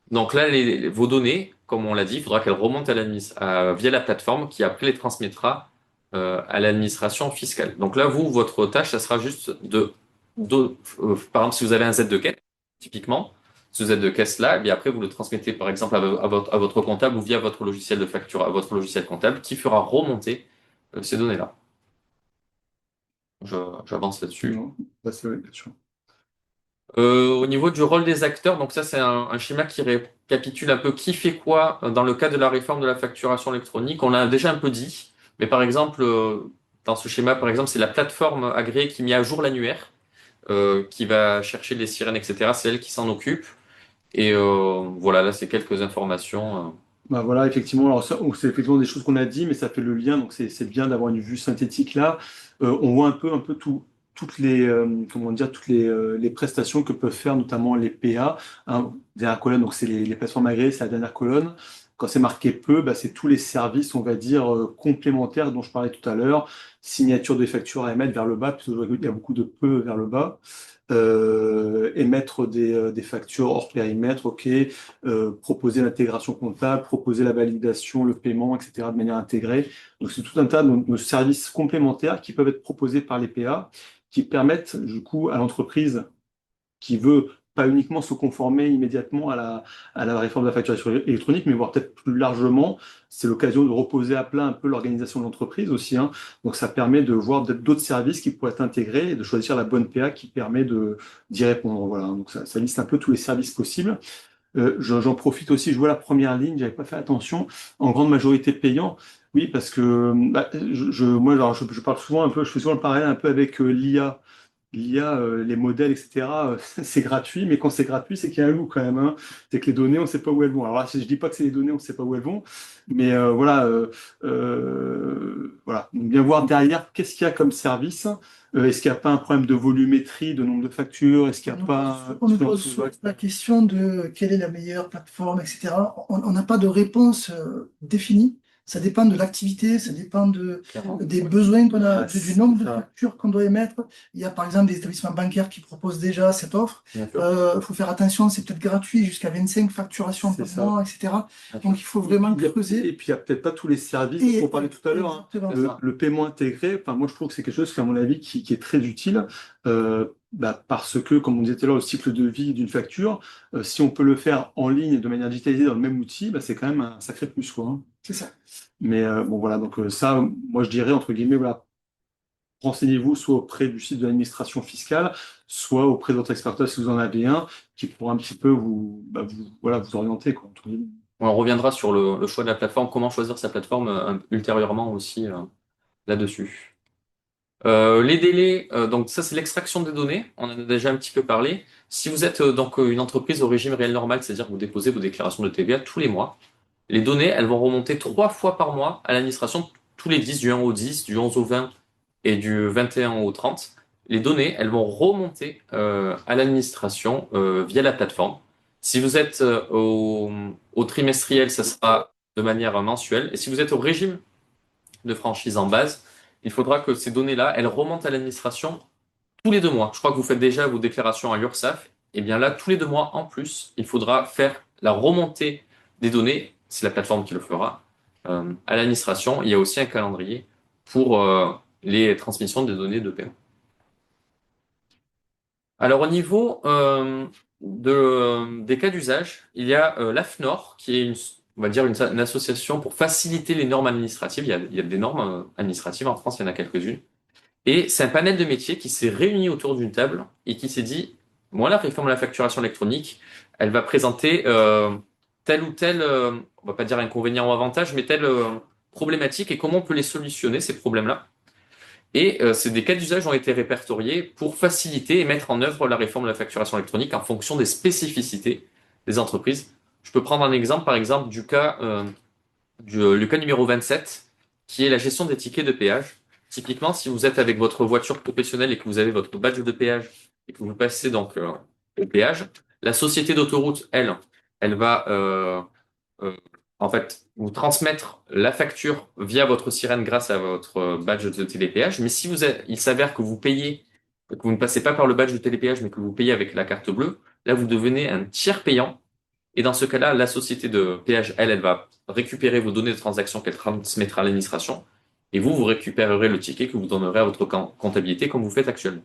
Donc là, vos données, comme on l'a dit, il faudra qu'elles remontent via la plateforme qui après les transmettra à l'administration fiscale. Donc là, votre tâche, ça sera juste par exemple, si vous avez un Z de caisse, typiquement, ce Z de caisse là, et bien après vous le transmettez par exemple à votre comptable ou via votre logiciel de facture, à votre logiciel comptable qui fera remonter ces données-là. J'avance là-dessus. Non, bah, c'est vrai, bien sûr. Au niveau du rôle des acteurs, donc ça c'est un schéma qui récapitule un peu qui fait quoi dans le cadre de la réforme de la facturation électronique. On l'a déjà un peu dit, mais par exemple, dans ce schéma, par exemple, c'est la plateforme agréée qui met à jour l'annuaire, qui va chercher les sirènes, etc. C'est elle qui s'en occupe. Et voilà, là c'est quelques informations. Bah voilà, effectivement, alors ça, c'est effectivement des choses qu'on a dit, mais ça fait le lien, donc c'est bien d'avoir une vue synthétique là. On voit un peu toutes les, comment dire, toutes les prestations que peuvent faire notamment les PA. Hein, dernière colonne, donc c'est les plateformes agréées, c'est la dernière colonne. Quand c'est marqué peu, bah, c'est tous les services, on va dire, complémentaires dont je parlais tout à l'heure. Signature des factures à émettre vers le bas, puisque il y a beaucoup de peu vers le bas. Émettre des factures hors périmètre, ok, proposer l'intégration comptable, proposer la validation, le paiement, etc. de manière intégrée. Donc c'est tout un tas de services complémentaires qui peuvent être proposés par les PA, qui permettent du coup à l'entreprise qui veut pas uniquement se conformer immédiatement à la réforme de la facturation électronique, mais voire peut-être plus largement, c'est l'occasion de reposer à plat un peu l'organisation de l'entreprise aussi, hein. Donc ça permet de voir peut-être d'autres services qui pourraient être intégrés et de choisir la bonne PA qui permet d'y répondre. Voilà. Donc ça liste un peu tous les services possibles. J'en profite aussi, je vois la première ligne, j'avais pas fait attention, en grande majorité payant. Oui, parce que bah, moi, alors, je parle souvent un peu, je fais souvent le parallèle un peu avec l'IA. L'IA, les modèles, etc., c'est gratuit, mais quand c'est gratuit, c'est qu'il y a un loup quand même, hein. C'est que les données, on ne sait pas où elles vont. Alors là, je dis pas que c'est les données, on ne sait pas où elles vont, mais voilà, voilà. Donc, bien voir derrière, qu'est-ce qu'il y a comme service? Est-ce qu'il n'y a pas un problème de volumétrie, de nombre de factures? Est-ce qu'il n'y a pas... On nous pose la question de quelle est la meilleure plateforme, etc. On n'a pas de réponse définie. Ça dépend de l'activité, ça dépend des besoins qu'on a, Ah, du nombre de ça. factures qu'on doit émettre. Il y a par exemple des établissements bancaires qui proposent déjà cette offre. Bien sûr. Il faut faire attention, c'est peut-être gratuit jusqu'à 25 facturations C'est par ça. mois, etc. Bien sûr. Donc il faut vraiment creuser. Et puis, il n'y a peut-être pas tous les services dont on parlait tout à l'heure, hein. Exactement. Le paiement intégré, enfin, moi, je trouve que c'est quelque chose, à mon avis, qui est très utile, bah, parce que, comme on disait tout à l'heure, le cycle de vie d'une facture, si on peut le faire en ligne de manière digitalisée dans le même outil, bah, c'est quand même un sacré plus, quoi, hein. C'est ça. Mais bon, voilà, donc ça, moi, je dirais, entre guillemets, voilà, renseignez-vous soit auprès du site de l'administration fiscale, soit auprès de votre expert si vous en avez un, qui pourra un petit peu voilà, vous orienter, quoi, entre guillemets. On reviendra sur le choix de la plateforme, comment choisir sa plateforme ultérieurement aussi là-dessus. Les délais, donc ça c'est l'extraction des données, on en a déjà un petit peu parlé. Si vous êtes donc une entreprise au régime réel normal, c'est-à-dire que vous déposez vos déclarations de TVA tous les mois, les données elles vont remonter 3 fois par mois à l'administration, tous les 10, du 1 au 10, du 11 au 20 et du 21 au 30. Les données elles vont remonter à l'administration via la plateforme. Si vous êtes au trimestriel, ça sera de manière mensuelle. Et si vous êtes au régime de franchise en base, il faudra que ces données-là, elles remontent à l'administration tous les 2 mois. Je crois que vous faites déjà vos déclarations à l'URSSAF. Et bien là, tous les 2 mois en plus, il faudra faire la remontée des données, c'est la plateforme qui le fera, à l'administration. Il y a aussi un calendrier pour les transmissions des données de paiement. Alors au niveau des cas d'usage, il y a l'AFNOR, qui est on va dire une association pour faciliter les normes administratives. Il y a des normes administratives en France, il y en a quelques-unes. Et c'est un panel de métiers qui s'est réuni autour d'une table et qui s'est dit, moi, la réforme de la facturation électronique, elle va présenter tel ou tel, on va pas dire inconvénient ou avantage, mais telle problématique et comment on peut les solutionner, ces problèmes-là. Et c'est des cas d'usage ont été répertoriés pour faciliter et mettre en œuvre la réforme de la facturation électronique en fonction des spécificités des entreprises. Je peux prendre un exemple, par exemple, le cas numéro 27, qui est la gestion des tickets de péage. Typiquement, si vous êtes avec votre voiture professionnelle et que vous avez votre badge de péage et que vous passez donc au péage, la société d'autoroute, elle va euh, en fait vous transmettre la facture via votre sirène grâce à votre badge de télépéage. Mais si il s'avère que vous payez, que vous ne passez pas par le badge de télépéage, mais que vous payez avec la carte bleue, là vous devenez un tiers payant et dans ce cas-là, la société de péage, elle va récupérer vos données de transaction qu'elle transmettra à l'administration, et vous récupérerez le ticket que vous donnerez à votre comptabilité comme vous faites actuellement.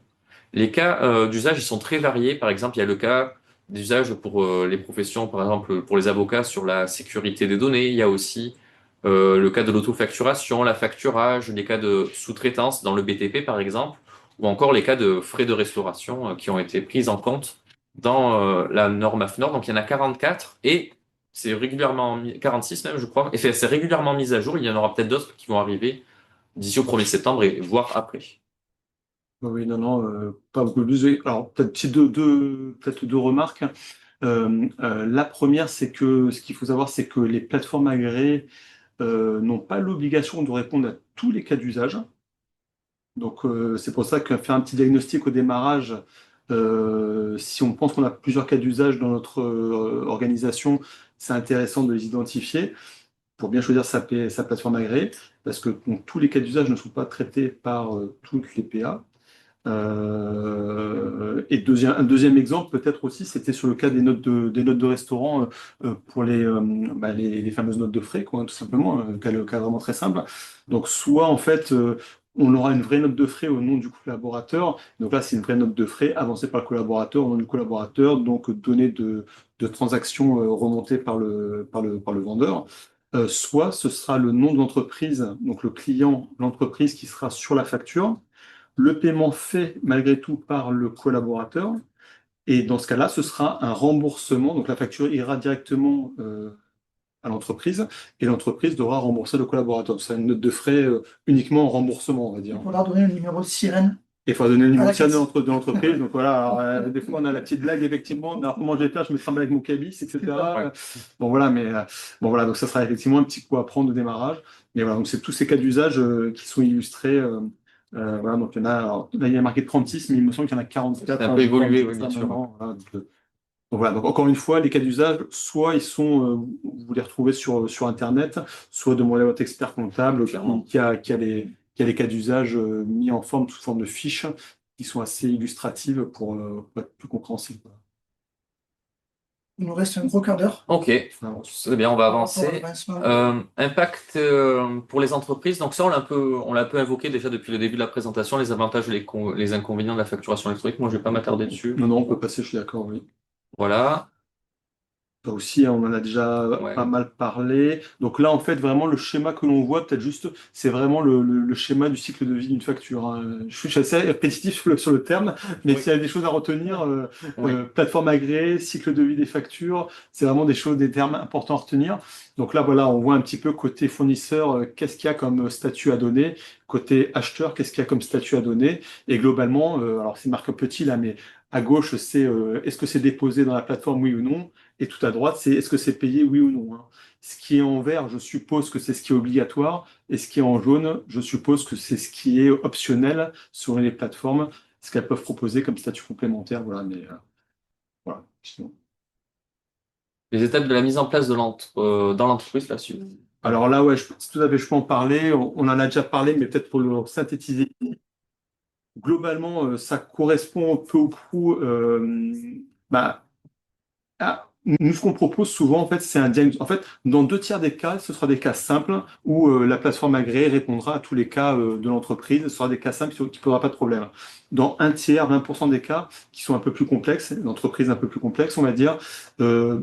Les cas d'usage, ils sont très variés. Par exemple, il y a le cas d'usage pour les professions, par exemple pour les avocats sur la sécurité des données. Il y a aussi le cas de l'autofacturation, la facturage, les cas de sous-traitance dans le BTP, par exemple, ou encore les cas de frais de restauration qui ont été pris en compte dans la norme AFNOR. Donc il y en a 44 et c'est régulièrement 46 même, je crois. Et c'est régulièrement mis à jour. Il y en aura peut-être d'autres qui vont arriver d'ici au 1er septembre et voire après. Oui, non, non, pas beaucoup plus. Oui. Alors, peut-être deux remarques. La première, c'est que ce qu'il faut savoir, c'est que les plateformes agréées n'ont pas l'obligation de répondre à tous les cas d'usage. Donc, c'est pour ça que faire un petit diagnostic au démarrage, si on pense qu'on a plusieurs cas d'usage dans notre organisation, c'est intéressant de les identifier pour bien choisir sa plateforme agréée, parce que donc, tous les cas d'usage ne sont pas traités par toutes les PA. Et un deuxième exemple, peut-être aussi, c'était sur le cas des notes de restaurant pour les fameuses notes de frais, quoi, tout simplement, cas vraiment très simple. Donc, soit en fait, on aura une vraie note de frais au nom du collaborateur. Donc là, c'est une vraie note de frais avancée par le collaborateur au nom du collaborateur, donc données de transactions remontées par le vendeur. Soit ce sera le nom de l'entreprise, donc le client, l'entreprise qui sera sur la facture, le paiement fait malgré tout par le collaborateur. Et dans ce cas-là, ce sera un remboursement. Donc la facture ira directement à l'entreprise et l'entreprise devra rembourser le collaborateur. C'est une note de frais uniquement en remboursement, on va dire. Il faut leur donner le numéro de sirène. Et il faut donner le numéro À la de sirène caisse. de l'entreprise. Donc voilà, alors, des fois on a la petite blague, effectivement. Alors, comment je vais faire? Je me trimballe avec mon cabis, etc. Ouais. Bon voilà, bon voilà, donc ça sera effectivement un petit coup à prendre au démarrage. Mais voilà, donc c'est tous ces cas d'usage qui sont illustrés. Voilà, donc il y en a, alors, là il y a marqué 36, mais il me semble qu'il y en a 44. C'est un Hein, peu je crois, évolué, comme oui, ça, bien sûr. maintenant. Voilà, donc voilà, donc encore une fois, les cas d'usage, soit ils sont, vous les retrouvez sur Internet, soit demandez à votre expert comptable Clairement. qui a les cas d'usage mis en forme, sous forme de fiches, qui sont assez illustratives pour être plus compréhensibles. Il nous reste un gros quart d'heure Ok, Voilà. c'est bien, on va par rapport à avancer. l'avancement. Impact pour les entreprises. Donc ça, on l'a un peu invoqué déjà depuis le début de la présentation, les avantages et les inconvénients de la facturation électronique. Moi, je vais pas m'attarder dessus. Non, non, on peut passer, je suis d'accord, oui. Voilà. Ça aussi, hein, on en a déjà Ouais. pas mal parlé. Donc là, en fait, vraiment, le schéma que l'on voit, peut-être juste, c'est vraiment le schéma du cycle de vie d'une facture. Hein. Je suis assez répétitif sur le terme, mais Oui. s'il y a des choses à retenir, Oui. plateforme agréée, cycle de vie des factures, c'est vraiment des termes importants à retenir. Donc là, voilà, on voit un petit peu côté fournisseur, qu'est-ce qu'il y a comme statut à donner, côté acheteur, qu'est-ce qu'il y a comme statut à donner. Et globalement, alors c'est marqué petit là, mais à gauche, c'est est-ce que c'est déposé dans la plateforme, oui ou non? Et tout à droite, c'est est-ce que c'est payé, oui ou non, hein. Ce qui est en vert, je suppose que c'est ce qui est obligatoire, et ce qui est en jaune, je suppose que c'est ce qui est optionnel sur les plateformes, ce qu'elles peuvent proposer comme statut complémentaire. Voilà, mais voilà. Sinon. Les étapes de la mise en place dans l'entreprise là-dessus. Alors là, ouais, tout à fait, je peux en parler. On en a déjà parlé, mais peut-être pour le synthétiser. Globalement, ça correspond peu ou prou bah, nous, ce qu'on propose souvent, en fait, c'est un diagnostic. En fait, dans 2 tiers des cas, ce sera des cas simples où la plateforme agréée répondra à tous les cas de l'entreprise. Ce sera des cas simples qui ne posera pas de problème. Dans 1 tiers, 20% des cas qui sont un peu plus complexes, l'entreprise un peu plus complexe, on va dire, euh,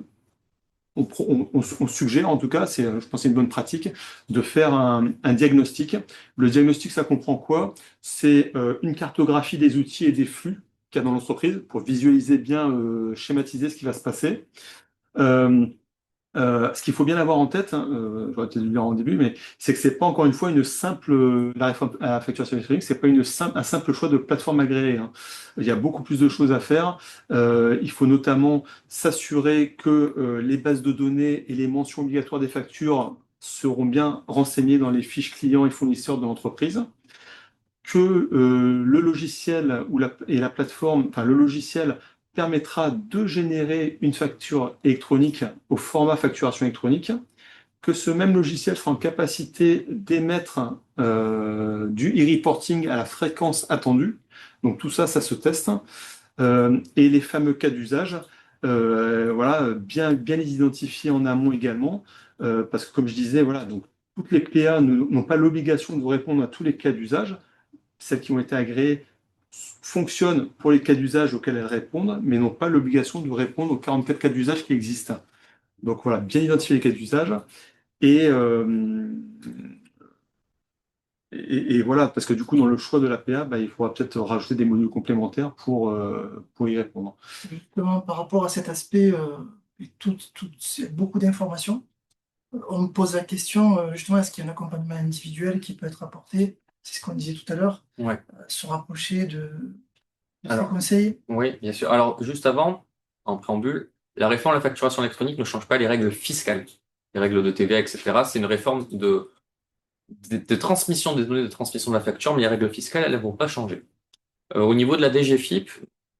on suggère, en tout cas, je pense que c'est une bonne pratique, de faire un diagnostic. Le diagnostic, ça comprend quoi? C'est une cartographie des outils et des flux qu'il y a dans l'entreprise pour visualiser bien, schématiser ce qui va se passer. Euh, Ce qu'il faut bien avoir en tête, hein, j'aurais peut-être dû le dire en début, mais c'est que c'est pas encore une fois une simple, la réforme à la facturation électronique, c'est pas un simple choix de plateforme agréée, hein. Il y a beaucoup plus de choses à faire. Il faut notamment s'assurer que les bases de données et les mentions obligatoires des factures seront bien renseignées dans les fiches clients et fournisseurs de l'entreprise, que le logiciel et la plateforme, enfin le logiciel permettra de générer une facture électronique au format facturation électronique, que ce même logiciel sera en capacité d'émettre du e-reporting à la fréquence attendue. Donc tout ça, ça se teste. Et les fameux cas d'usage, voilà, bien les identifier en amont également, parce que comme je disais, voilà, donc toutes les PA n'ont pas l'obligation de vous répondre à tous les cas d'usage. Celles qui ont été agréées fonctionnent pour les cas d'usage auxquels elles répondent, mais n'ont pas l'obligation de répondre aux 44 cas d'usage qui existent. Donc voilà, bien identifier les cas d'usage. Et, et voilà, parce que du coup, dans le choix de l'APA, bah, il faudra peut-être rajouter des modules complémentaires pour y répondre. Justement, par rapport à cet aspect, et beaucoup d'informations, on me pose la question, justement, est-ce qu'il y a un accompagnement individuel qui peut être apporté? C'est ce qu'on disait tout à l'heure, Ouais. se rapprocher de ces Alors, conseils. oui, bien sûr. Alors, juste avant, en préambule, la réforme de la facturation électronique ne change pas les règles fiscales, les règles de TVA, etc. C'est une réforme de transmission des données, de transmission de la facture, mais les règles fiscales, elles ne vont pas changer. Au niveau de la DGFiP,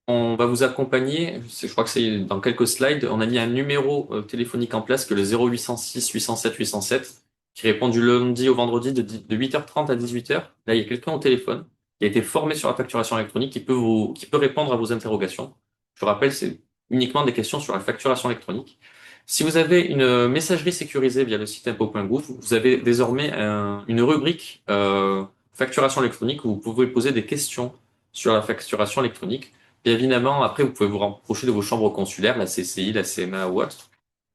on va vous accompagner, je crois que c'est dans quelques slides, on a mis un numéro téléphonique en place que le 0806 807 807 qui répond du lundi au vendredi de 8h30 à 18h. Là, il y a quelqu'un au téléphone qui a été formé sur la facturation électronique qui peut répondre à vos interrogations. Je rappelle, c'est uniquement des questions sur la facturation électronique. Si vous avez une messagerie sécurisée via le site impôt.gouv, vous avez désormais une rubrique facturation électronique où vous pouvez poser des questions sur la facturation électronique. Bien évidemment, après, vous pouvez vous rapprocher de vos chambres consulaires, la CCI, la CMA ou autre,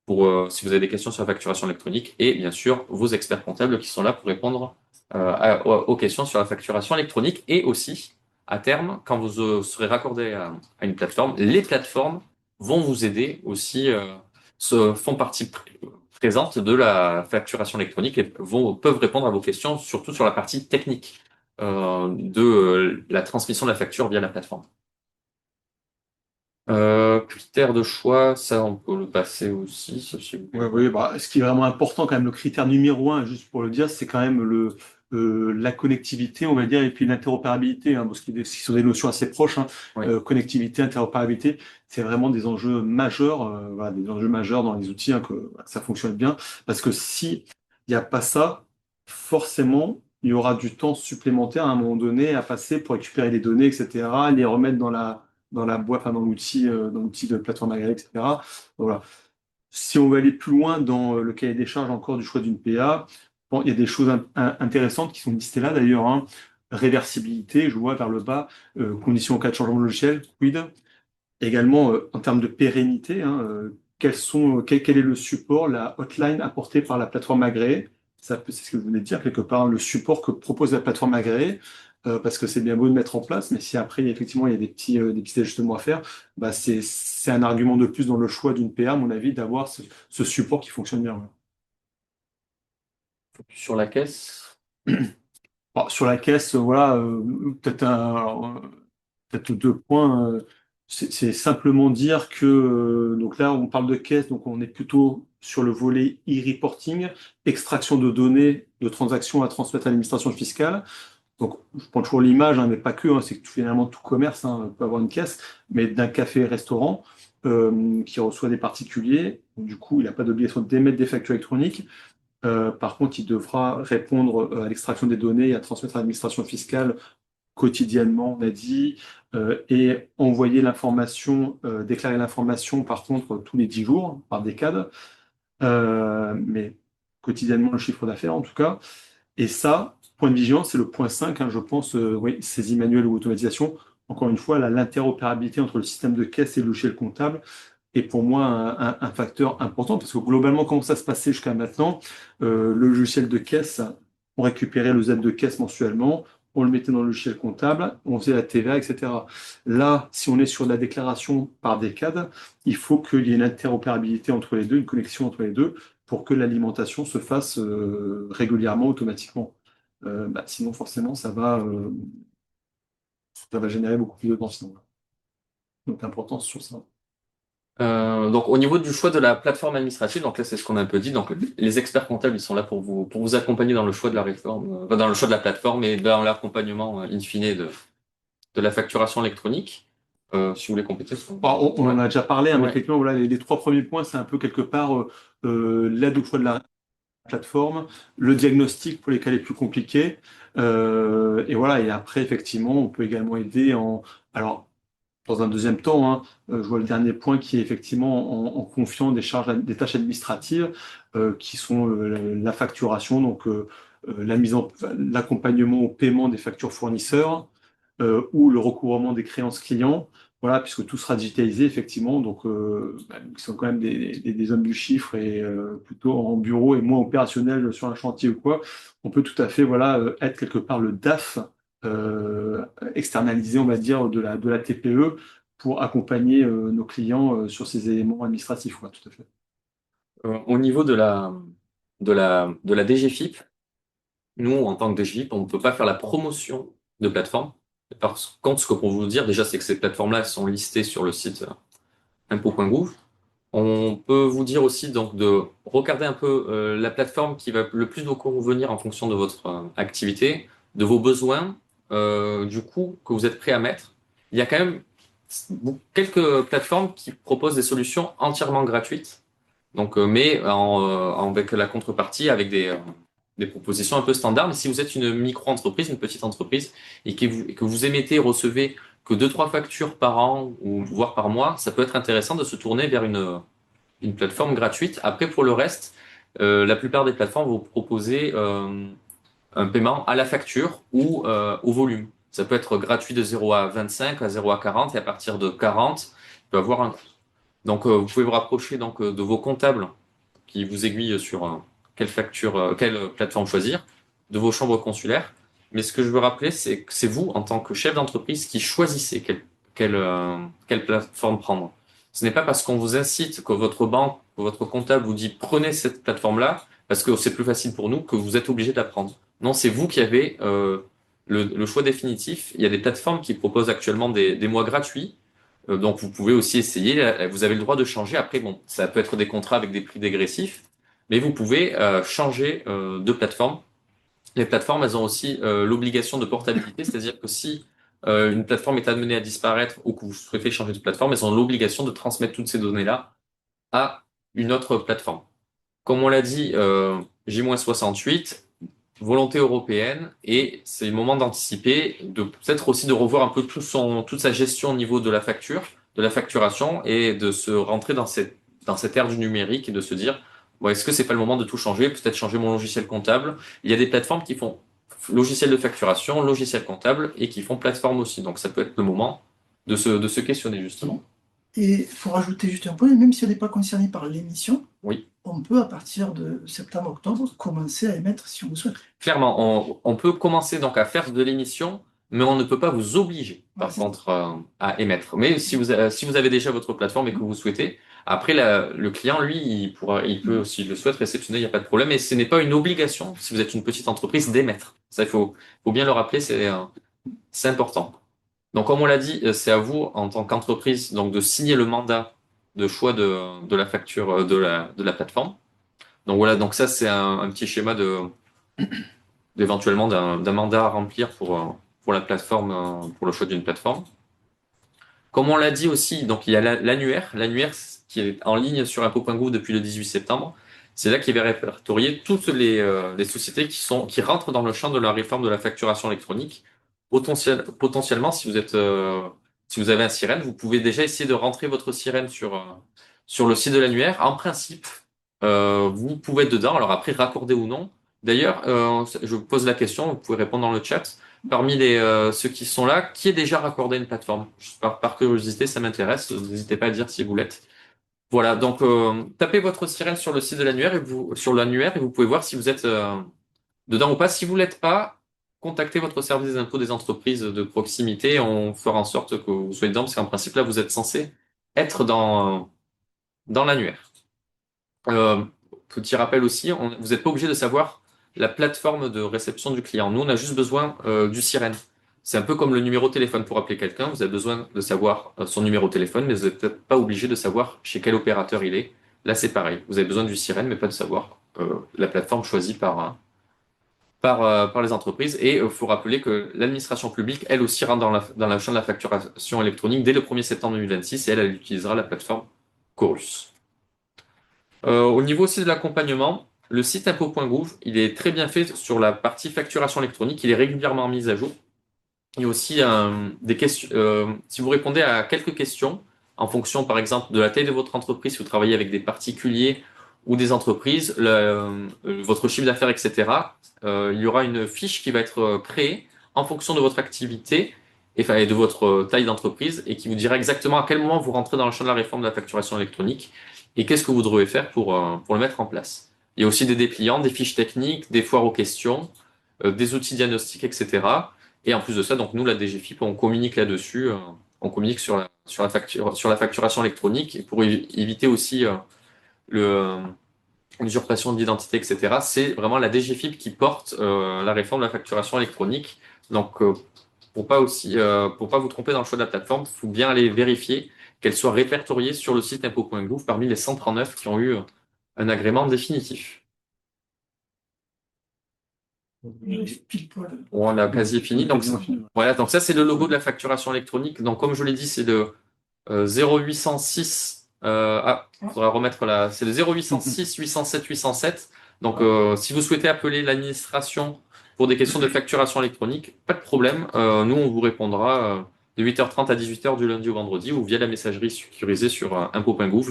pour si vous avez des questions sur la facturation électronique, et bien sûr vos experts comptables qui sont là pour répondre aux questions sur la facturation électronique, et aussi à terme, quand vous serez raccordé à une plateforme, les plateformes vont vous aider aussi, font partie présente de la facturation électronique et peuvent répondre à vos questions, surtout sur la partie technique de la transmission de la facture via la plateforme. Critères de choix, ça on peut le passer aussi. Ça, Ouais, oui, bah, ce qui est vraiment important, quand même, le critère numéro un, juste pour le dire, c'est quand même la connectivité, on va dire, et puis l'interopérabilité, hein, parce que ce sont des notions assez proches, hein. Oui. Connectivité, interopérabilité, c'est vraiment des enjeux majeurs, voilà, des enjeux majeurs dans les outils, hein, que ça fonctionne bien. Parce que si il n'y a pas ça, forcément, il y aura du temps supplémentaire à un moment donné à passer pour récupérer les données, etc., les remettre dans la boîte, enfin, dans l'outil de plateforme agréée, etc. Voilà. Si on veut aller plus loin dans le cahier des charges encore du choix d'une PA, bon, il y a des choses intéressantes qui sont listées là d'ailleurs, hein. Réversibilité, je vois vers le bas, conditions en cas de changement de logiciel, quid. Également, en termes de pérennité, hein, quel est le support, la hotline apportée par la plateforme agréée. C'est ce que je voulais dire quelque part, le support que propose la plateforme agréée, parce que c'est bien beau de mettre en place, mais si après, effectivement, il y a des petits ajustements à faire, bah, c'est un argument de plus dans le choix d'une PA, à mon avis, d'avoir ce support qui fonctionne bien. Ouais. Sur la caisse. Bon, sur la caisse, voilà, peut-être deux points. C'est simplement dire que, donc là, on parle de caisse, donc on est plutôt sur le volet e-reporting, extraction de données de transactions à transmettre à l'administration fiscale. Donc, je prends toujours l'image, hein, mais pas que, hein, c'est que finalement tout commerce peut avoir une caisse, mais d'un café-restaurant qui reçoit des particuliers. Donc, du coup, il n'a pas d'obligation d'émettre des factures électroniques. Par contre, il devra répondre à l'extraction des données et à transmettre à l'administration fiscale quotidiennement, on a dit, et envoyer l'information, déclarer l'information, par contre, tous les 10 jours, par décade, mais quotidiennement le chiffre d'affaires en tout cas. Et ça, point de vigilance, c'est le point 5, hein, je pense, oui, saisie manuelle ou automatisation. Encore une fois, l'interopérabilité entre le système de caisse et le logiciel comptable est pour moi un facteur important parce que globalement, comment ça se passait jusqu'à maintenant, le logiciel de caisse, on récupérait le Z de caisse mensuellement, on le mettait dans le logiciel comptable, on faisait la TVA, etc. Là, si on est sur de la déclaration par décade, il faut qu'il y ait une interopérabilité entre les deux, une connexion entre les deux, pour que l'alimentation se fasse régulièrement, automatiquement. Sinon, forcément, ça va générer beaucoup plus de temps. Sinon. Donc, importance sur ça. Donc au niveau du choix de la plateforme administrative, donc là c'est ce qu'on a un peu dit. Donc les experts comptables ils sont là pour vous accompagner dans le choix de la réforme, dans le choix de la plateforme et dans l'accompagnement in fine de la facturation électronique. Si vous voulez compléter. On en a déjà parlé, hein, mais Ouais. effectivement, voilà, les trois premiers points, c'est un peu quelque part l'aide au choix de la plateforme, le diagnostic pour les cas les plus compliqués. Et voilà, et après, effectivement, on peut également aider alors, dans un deuxième temps, hein, je vois le dernier point qui est effectivement en confiant des tâches administratives qui sont la facturation, donc l'accompagnement au paiement des factures fournisseurs ou le recouvrement des créances clients. Voilà, puisque tout sera digitalisé, effectivement, donc ils sont quand même des hommes du chiffre et plutôt en bureau et moins opérationnels sur un chantier ou quoi. On peut tout à fait voilà, être quelque part le DAF externalisé, on va dire, de la TPE pour accompagner nos clients sur ces éléments administratifs. Ouais, tout à fait. Au niveau de la DGFIP, nous en tant que DGFIP, on ne peut pas faire la promotion de plateformes. Par contre, ce que pour vous dire déjà, c'est que ces plateformes-là sont listées sur le site impôt.gouv. On peut vous dire aussi donc de regarder un peu la plateforme qui va le plus vous convenir en fonction de votre activité, de vos besoins, du coût que vous êtes prêt à mettre. Il y a quand même quelques plateformes qui proposent des solutions entièrement gratuites, donc mais avec la contrepartie, avec des propositions un peu standards. Mais si vous êtes une micro-entreprise, une petite entreprise, et que vous émettez et recevez que deux, trois factures par an ou voire par mois, ça peut être intéressant de se tourner vers une plateforme gratuite. Après, pour le reste, la plupart des plateformes vont proposer un paiement à la facture ou au volume. Ça peut être gratuit de 0 à 25, à 0 à 40, et à partir de 40, il peut avoir un coût. Donc, vous pouvez vous rapprocher donc, de vos comptables qui vous aiguillent sur quelle plateforme choisir, de vos chambres consulaires. Mais ce que je veux rappeler, c'est que c'est vous, en tant que chef d'entreprise, qui choisissez quelle plateforme prendre. Ce n'est pas parce qu'on vous incite, que votre banque, que votre comptable vous dit prenez cette plateforme-là, parce que c'est plus facile pour nous, que vous êtes obligé de la prendre. Non, c'est vous qui avez le choix définitif. Il y a des plateformes qui proposent actuellement des mois gratuits. Donc vous pouvez aussi essayer. Vous avez le droit de changer. Après, bon, ça peut être des contrats avec des prix dégressifs, mais vous pouvez changer de plateforme. Les plateformes, elles ont aussi l'obligation de portabilité, c'est-à-dire que si une plateforme est amenée à disparaître ou que vous souhaitez changer de plateforme, elles ont l'obligation de transmettre toutes ces données-là à une autre plateforme. Comme on l'a dit, J-68, volonté européenne, et c'est le moment d'anticiper, de peut-être aussi de revoir un peu toute sa gestion au niveau de la facture, de la facturation, et de se rentrer dans cette ère du numérique et de se dire, bon, est-ce que c'est pas le moment de tout changer, peut-être changer mon logiciel comptable. Il y a des plateformes qui font logiciel de facturation, logiciel comptable, et qui font plateforme aussi. Donc ça peut être le moment de se questionner justement. Et pour rajouter juste un point, même si on n'est pas concerné par l'émission, Oui. on peut, à partir de septembre-octobre, commencer à émettre si on le souhaite. Clairement, on peut commencer donc à faire de l'émission, mais on ne peut pas vous obliger, par Ouais, c'est contre, à émettre. Mais si vous avez déjà votre plateforme et que vous souhaitez, après, le client, lui, il peut, s'il le souhaite, réceptionner, il n'y a pas de problème. Et ce n'est pas une obligation, si vous êtes une petite entreprise, d'émettre. Ça, faut bien le rappeler, c'est important. Donc, comme on l'a dit, c'est à vous, en tant qu'entreprise, donc de signer le mandat de choix de la facture de la plateforme. Donc voilà, donc ça, c'est un petit schéma d'éventuellement d'un mandat à remplir pour la plateforme, pour le choix d'une plateforme. Comme on l'a dit aussi, donc il y a l'annuaire qui est en ligne sur impôt.gouv depuis le 18 septembre. C'est là qu'il est répertorié toutes les sociétés qui rentrent dans le champ de la réforme de la facturation électronique. Potentiellement, si vous avez un sirène, vous pouvez déjà essayer de rentrer votre sirène sur le site de l'annuaire. En principe, vous pouvez être dedans. Alors après, raccordé ou non. D'ailleurs, je vous pose la question, vous pouvez répondre dans le chat. Parmi ceux qui sont là, qui est déjà raccordé à une plateforme? Par curiosité, ça m'intéresse. N'hésitez pas à dire si vous l'êtes. Voilà, donc tapez votre sirène sur le site de l'annuaire sur l'annuaire et vous pouvez voir si vous êtes dedans ou pas. Si vous l'êtes pas, contactez votre service des impôts des entreprises de proximité. On fera en sorte que vous soyez dedans parce qu'en principe là vous êtes censé être dans l'annuaire. Petit rappel aussi, vous n'êtes pas obligé de savoir la plateforme de réception du client. Nous, on a juste besoin du sirène. C'est un peu comme le numéro de téléphone pour appeler quelqu'un. Vous avez besoin de savoir son numéro de téléphone, mais vous n'êtes peut-être pas obligé de savoir chez quel opérateur il est. Là, c'est pareil. Vous avez besoin du sirène, mais pas de savoir la plateforme choisie par les entreprises. Et il faut rappeler que l'administration publique, elle aussi, rentre dans la chaîne de la facturation électronique dès le 1er septembre 2026 et elle utilisera la plateforme Chorus. Au niveau aussi de l'accompagnement, le site impôt.gouv, il est très bien fait sur la partie facturation électronique, il est régulièrement mis à jour. Il y a aussi des questions, si vous répondez à quelques questions, en fonction par exemple de la taille de votre entreprise, si vous travaillez avec des particuliers ou des entreprises, votre chiffre d'affaires, etc., il y aura une fiche qui va être créée en fonction de votre activité et de votre taille d'entreprise et qui vous dira exactement à quel moment vous rentrez dans le champ de la réforme de la facturation électronique et qu'est-ce que vous devez faire pour le mettre en place. Il y a aussi des dépliants, des fiches techniques, des foires aux questions, des outils diagnostiques, etc. Et en plus de ça, donc nous, la DGFiP, on communique là-dessus, on communique sur la facturation électronique et pour éviter aussi l'usurpation d'identité, etc. C'est vraiment la DGFiP qui porte la réforme de la facturation électronique. Donc, pour pas vous tromper dans le choix de la plateforme, il faut bien aller vérifier qu'elle soit répertoriée sur le site impôt.gouv parmi les 139 qui ont eu un agrément définitif. Pile poil. On a quasi fini. Donc, Quasiment fini, ouais. voilà, donc ça, c'est le logo de la facturation électronique. Donc, comme je l'ai dit, c'est le 0806. Faudra remettre là. C'est le 0806 807 807. Donc, si vous souhaitez appeler l'administration pour des questions de facturation électronique, pas de problème. Nous, on vous répondra de 8h30 à 18h du lundi au vendredi ou via la messagerie sécurisée sur impôt.gouv.